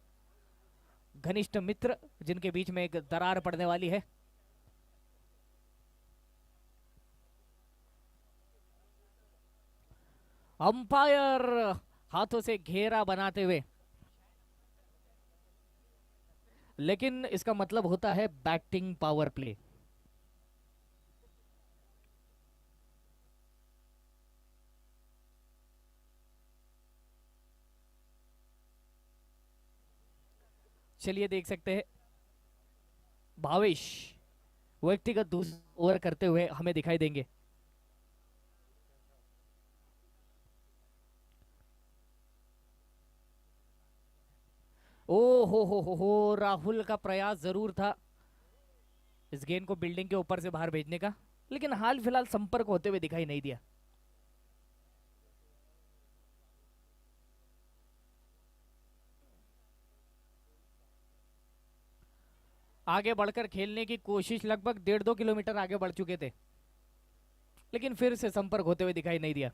Speaker 2: घनिष्ठ मित्र जिनके बीच में एक दरार पड़ने वाली है। अंपायर हाथों से घेरा बनाते हुए, लेकिन इसका मतलब होता है बैटिंग पावर प्ले। चलिए देख सकते हैं भावेश व्यक्तिगत दूसरा ओवर करते हुए हमें दिखाई देंगे। ओ हो, राहुल का प्रयास जरूर था इस गेंद को बिल्डिंग के ऊपर से बाहर भेजने का, लेकिन हाल फिलहाल संपर्क होते हुए दिखाई नहीं दिया। आगे बढ़कर खेलने की कोशिश, लगभग 1.5-2 किलोमीटर आगे बढ़ चुके थे, लेकिन फिर से संपर्क होते हुए दिखाई नहीं दिया।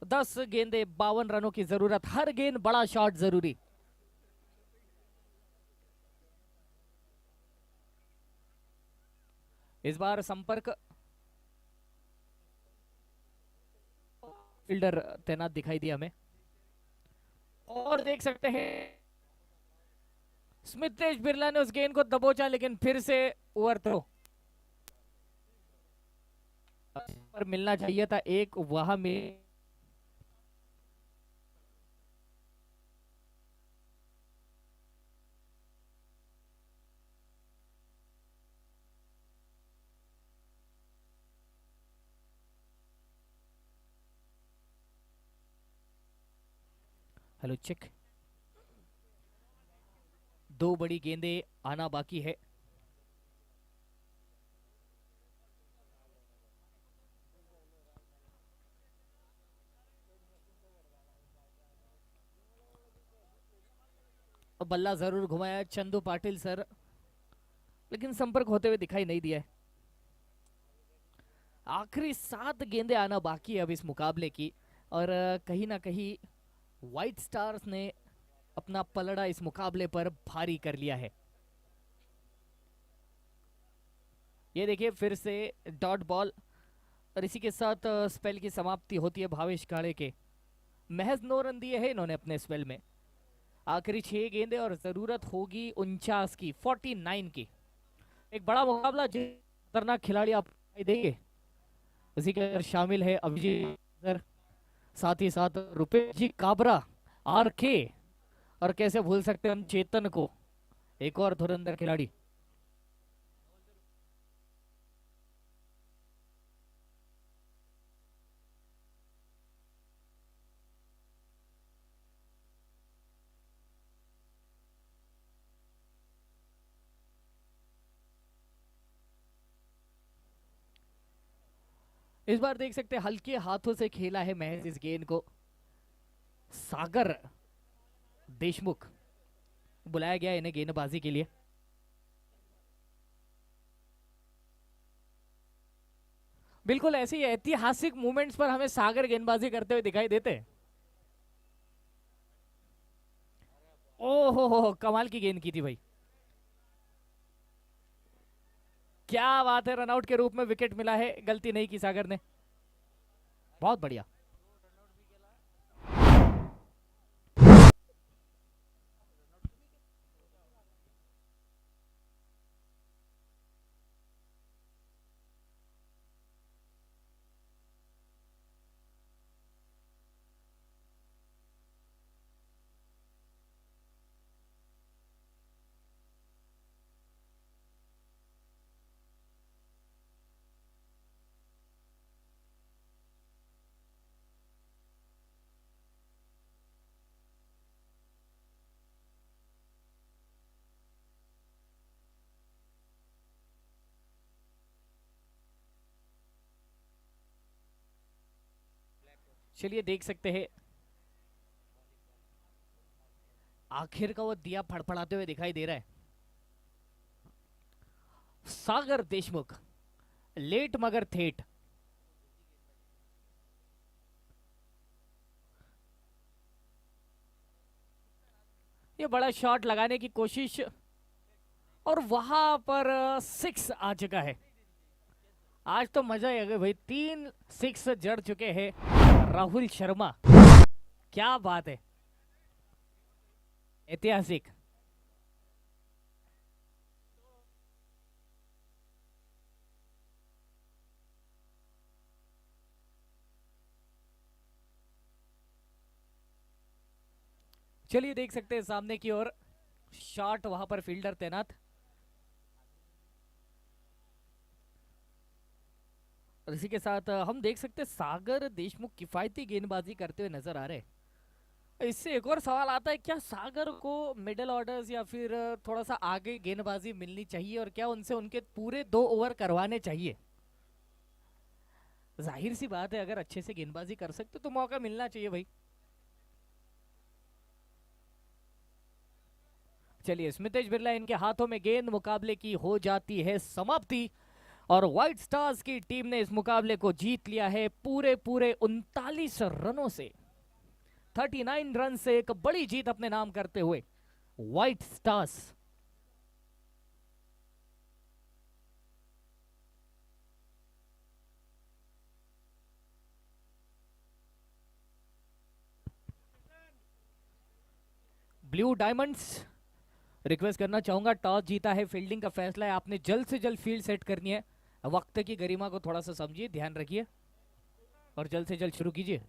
Speaker 2: 10 गेंदे 52 रनों की जरूरत, हर गेंद बड़ा शॉट जरूरी। इस बार संपर्क फील्डर तैनात दिखाई दिया हमें। और देख सकते हैं स्मितेश बिरला ने उस गेंद को दबोचा, लेकिन फिर से ओवर थ्रो पर मिलना चाहिए था एक, वहां में हेलो चेक। 2 बड़ी गेंदें आना बाकी है। बल्ला जरूर घुमाया चंदू पाटिल सर, लेकिन संपर्क होते हुए दिखाई नहीं दिया है। आखिरी 7 गेंदें आना बाकी है अब इस मुकाबले की, और कहीं ना कहीं व्हाइट स्टार्स ने अपना पलड़ा इस मुकाबले पर भारी कर लिया है। ये देखिए फिर से डॉट बॉल, और इसी के साथ स्पेल की समाप्ति होती है भावेश काले के। महज 9 रन दिए हैं इन्होंने अपने स्पेल में। आखिरी 6 गेंदें और जरूरत होगी 49 की, 49 की। एक बड़ा मुकाबला जो खतरनाक खिलाड़ी आप देंगे, उसी के अंदर शामिल है अभिजीत सर, साथ ही साथ रुपेश जी काबरा, आरके, और कैसे भूल सकते हैं हम चेतन को, एक और धुरंधर खिलाड़ी। इस बार देख सकते हैं हल्के हाथों से खेला है महज इस गेंद को। सागर देशमुख बुलाया गया इन्हें गेंदबाजी के लिए। बिल्कुल ऐसे ही ऐतिहासिक मूवमेंट्स पर हमें सागर गेंदबाजी करते हुए दिखाई देते हैं। ओहो हो, कमाल की गेंद की थी भाई, क्या बात है। रनआउट के रूप में विकेट मिला है, गलती नहीं की सागर ने, बहुत बढ़िया। चलिए देख सकते हैं आखिर का वो दिया फड़फड़ाते हुए दिखाई दे रहा है। सागर देशमुख लेट मगर थेट। ये बड़ा शॉट लगाने की कोशिश और वहां पर 6 आ चुका है। आज तो मजा ही आ गया भाई, 3 6 जड़ चुके हैं राहुल शर्मा। क्या बात है, ऐतिहासिक। चलिए देख सकते हैं सामने की ओर शॉट, वहां पर फील्डर तैनात। और इसी के साथ हम देख सकते हैं सागर देशमुख किफायती गेंदबाजी करते हुए नजर आ रहे हैं। इससे एक और सवाल आता है, क्या सागर को मिडिल ऑर्डर्स या फिर थोड़ा सा आगे गेंदबाजी मिलनी चाहिए और क्या उनसे उनके पूरे 2 ओवर करवाने चाहिए? जाहिर सी बात है, अगर अच्छे से गेंदबाजी कर सकते तो मौका मिलना चाहिए भाई। चलिए स्मितेश बिरला इनके हाथों में गेंद, मुकाबले की हो जाती है समाप्ति और व्हाइट स्टार्स की टीम ने इस मुकाबले को जीत लिया है पूरे 39 रनों से। 39 रन से एक बड़ी जीत अपने नाम करते हुए white stars. Blue diamonds request करना चाहूंगा, टॉस जीता है, फील्डिंग का फैसला है, आपने जल्द से जल्द फील्ड सेट करनी है। वक्त की गरिमा को थोड़ा सा समझिए, ध्यान रखिए और जल्द से जल्द शुरू कीजिए।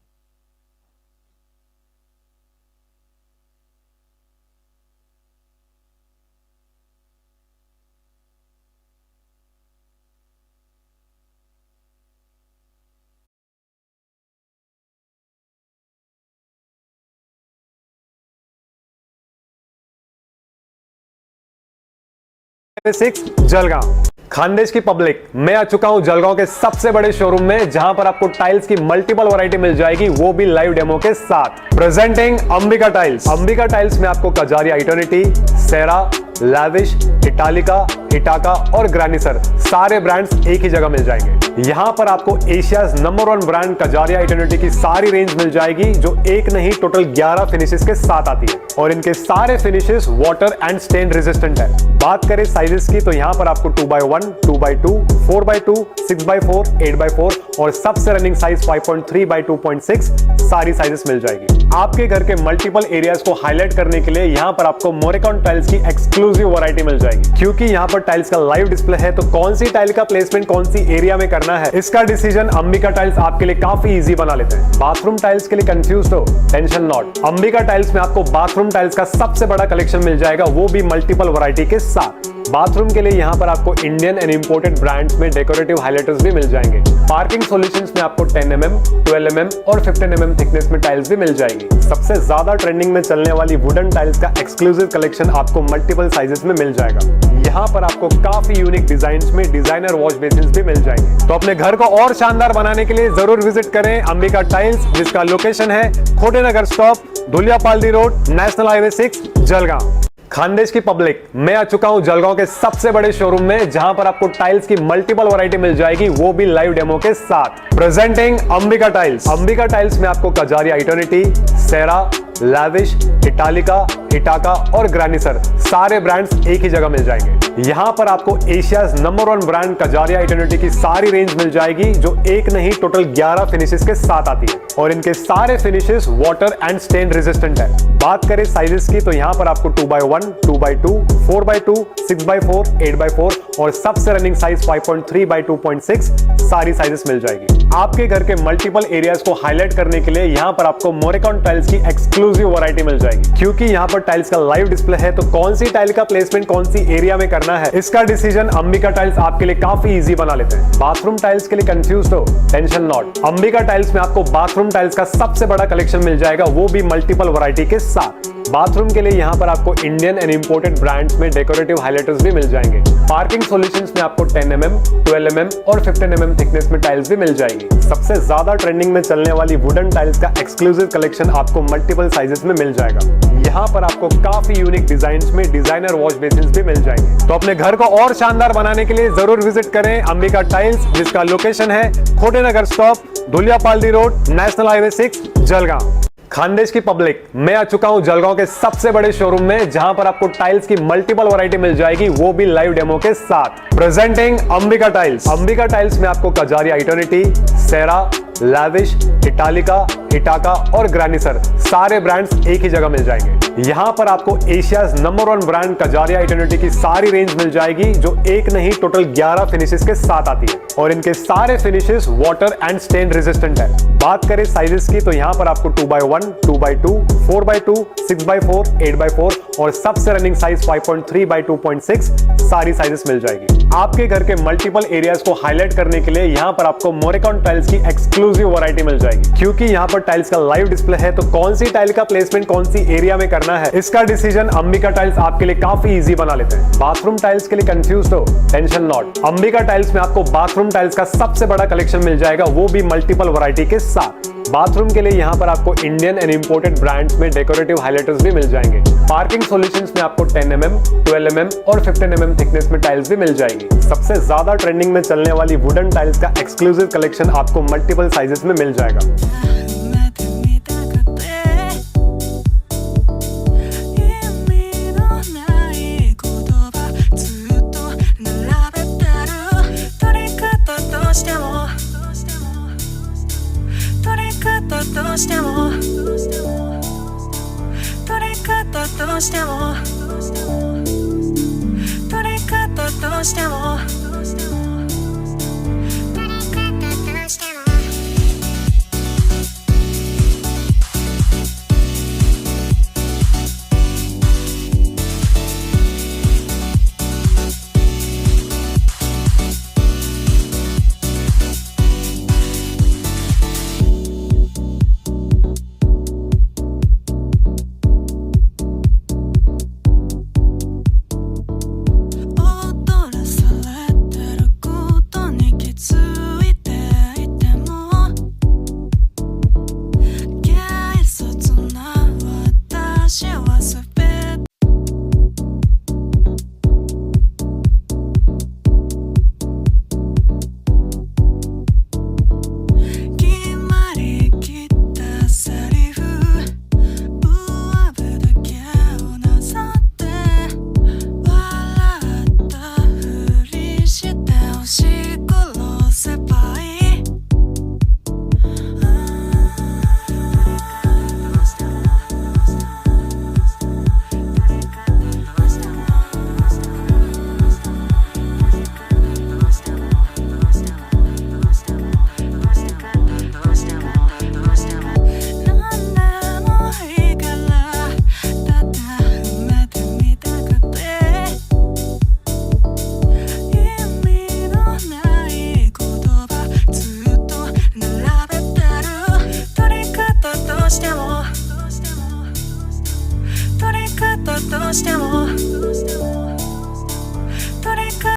Speaker 1: जलगांव। खानदेश की पब्लिक, मैं आ चुका हूं जलगांव के सबसे बड़े शोरूम में, जहां पर आपको टाइल्स की मल्टीपल वैरायटी मिल जाएगी, वो भी लाइव डेमो के साथ। Presenting Ambika tiles. Ambika tiles में आपको कजारिया इटर्निटी, सेरा, लैविश, इटालिका, इटाका और ग्रानिसर सारे ब्रांड्स एक ही जगह मिल जाएंगे। यहां पर आपको Asia's number 1 brand Kajaria eternity की सारी रेंज मिल जाएगी, जो एक नहीं टोटल 11 फिनिशेस के साथ आती है और इनके सारे finishes water and stain resistant है। बात करें साइजेस की तो यहां पर आपको 2x1, 2x2, 4x2, 6x4, 8x4 और सबसे रनिंग साइज 5.3x2.6 सारी साइजेस मिल जाएगी। आपके घर के मल्टीपल एरियाज को हाईलाइट करने के लिए यहां पर आपको मोरेकॉन टाइल्स की एक्सक्लूसिव वैरायटी मिल जाएगी। क्योंकि यहां पर टाइल्स का लाइव डिस्प्ले है, तो कौन सी टाइल का प्लेसमेंट कौन सी एरिया में करना है, इसका डिसीजन अंबिका टाइल्स आपके लिए काफी इजी बना लेते हैं। बाथरूम टाइल्स के लिए कंफ्यूज हो, टेंशन नॉट। अंबिका टाइल्स में आपको बाथरूम टाइल्स का सबसे बड़ा कलेक्शन मिल जाएगा, वो भी मल्टीपल वैरायटी के साथ। बाथरूम के लिए यहां पर आपको इंडियन एंड इंपोर्टेड ब्रांड्स में डेकोरेटिव हाइलाइटर्स भी मिल जाएंगे। पार्किंग सॉल्यूशंस में आपको 10 mm, 12 mm और 15 mm थिकनेस में टाइल्स भी मिल जाएंगी। सबसे ज्यादा ट्रेंडिंग में चलने वाली वुडन टाइल्स का एक्सक्लूसिव कलेक्शन आपको मल्टीपल साइजेस में मिल जाएगा। यहाँ पर आपको काफी यूनिक डिजाइन में डिजाइनर वॉश बेसिन भी मिल जाएंगे। तो अपने घर को और शानदार बनाने के लिए जरूर विजिट करें अंबिका टाइल्स, जिसका लोकेशन है Khotenagar stop, Dhuliapaldi road, national highway 6, Jalgaon. Khandesh की पब्लिक, मैं आ चुका हूं जलगांव के सबसे बड़े शोरूम में, जहां पर आपको टाइल्स की मल्टीपल वैरायटी मिल जाएगी, वो भी लाइव डेमो के साथ। Presenting Ambika tiles. Ambika tiles में आपको कजारिया इटर्निटी, सेरा, लैविश, इटालिका, इटाका और ग्रानिसर सारे ब्रांड्स एक ही जगह मिल जाएंगे। यहां पर आपको Asia's number 1 brand Kajaria eternity की सारी रेंज मिल जाएगी, जो एक नहीं टोटल 11 फिनिशेस के साथ आती है और इनके सारे finishes water and stain resistant है। बात करें साइजेस की तो यहां पर आपको 2x1, 2x2, 4x2, 6x4, 8x4 और सबसे रनिंग साइज 5.3x2.6 सारी साइजेस मिल जाएगी। आपके घर के मल्टीपल एरियाज को हाईलाइट करने के लिए यहां पर आपको मोरेकॉन टाइल्स की एक्सक्लूसिव वैरायटी मिल जाएगी। क्योंकि यहां पर टाइल्स का लाइव डिस्प्ले है, तो कौन सी टाइल का प्लेसमेंट कौन सी एरिया में करना है, इसका डिसीजन अंबिका टाइल्स आपके लिए काफी इजी बना लेते हैं। बाथरूम टाइल्स के लिए कंफ्यूज हो, टेंशन नॉट। अंबिका टाइल्स में आपको बाथरूम टाइल्स का सबसे बड़ा कलेक्शन मिल जाएगा, वो भी मल्टीपल वैरायटी के साथ। बाथरूम के लिए यहाँ पर आपको इंडियन एंड इंपोर्टेड ब्रांड्स में डेकोरेटिव हाइलाइटर्स भी मिल जाएंगे। पार्किंग सॉल्यूशंस में आपको 10 mm, 12 mm और 15 mm थिकनेस में टाइल्स भी मिल जाएंगी। सबसे ज्यादा ट्रेंडिंग में चलने वाली वुडन टाइल्स का एक्सक्लूसिव कलेक्शन आपको मल्टीपल साइजेस में मिल जाएगा। यहाँ पर आपको काफी यूनिक डिजाइन में डिजाइनर वॉश बेसिन भी मिल जाएंगे। तो अपने घर को और शानदार बनाने के लिए जरूर विजिट करें अंबिका टाइल्स, जिसका लोकेशन है Khotenagar stop, Dhuliapaldi road, national highway 6, Jalgaon. Khandesh की पब्लिक, मैं आ चुका हूं जलगांव के सबसे बड़े शोरूम में, जहां पर आपको टाइल्स की मल्टीपल वैरायटी मिल जाएगी, वो भी लाइव डेमो के साथ। Presenting Ambika tiles. Ambika tiles में आपको कजारिया इटर्निटी, सेरा, लैविश, इटालिका, इटाका और ग्रैनिसर सारे ब्रांड्स एक ही जगह मिल जाएंगे। यहाँ पर आपको Asia's number 1 brand Kajaria eternity की सारी रेंज मिल जाएगी, जो एक नहीं टोटल 11 फिनिशेस के साथ आती है और इनके सारे finishes water and stain resistant है। बात करें साइजेस की तो यहाँ पर आपको 2x1, 2x2, 4x2, 6x4, 8x4 और सबसे रनिंग साइज 5.3 by 2.6 सारी साइजेस मिल जाएगी। आपके घर के मल्टीपल एरियाज को हाईलाइट करने के लिए यहाँ पर आपको मोरेकॉन टाइल्स की एक्सक्लूसिव वैरायटी मिल जाएगी। क्योंकि यहाँ पर टाइल्स का लाइव डिस्प्ले है, तो कौन सी टाइल का प्लेसमेंट कौन सी एरिया में करना है, इसका डिसीजन अंबिका टाइल्स आपके लिए काफी इजी बना लेते हैं। बाथरूम टाइल्स के लिए कंफ्यूज हो, टेंशन नॉट। अंबिका टाइल्स में आपको बाथरूम टाइल्स का सबसे बड़ा कलेक्शन मिल जाएगा, वो भी मल्टीपल वैरायटी के साथ। बाथरूम के लिए यहाँ पर आपको इंडियन एंड इंपोर्टेड ब्रांड्स में डेकोरेटिव हाइलाइटर्स भी मिल जाएंगे। पार्किंग सॉल्यूशंस में आपको 10 mm, 12 mm और 15 mm थिकनेस में टाइल्स भी मिल जाएंगी। सबसे ज्यादा ट्रेंडिंग में चलने वाली वुडन टाइल्स का एक्सक्लूसिव कलेक्शन आपको मल्टीपल साइजेस में मिल जाएगा।
Speaker 4: しても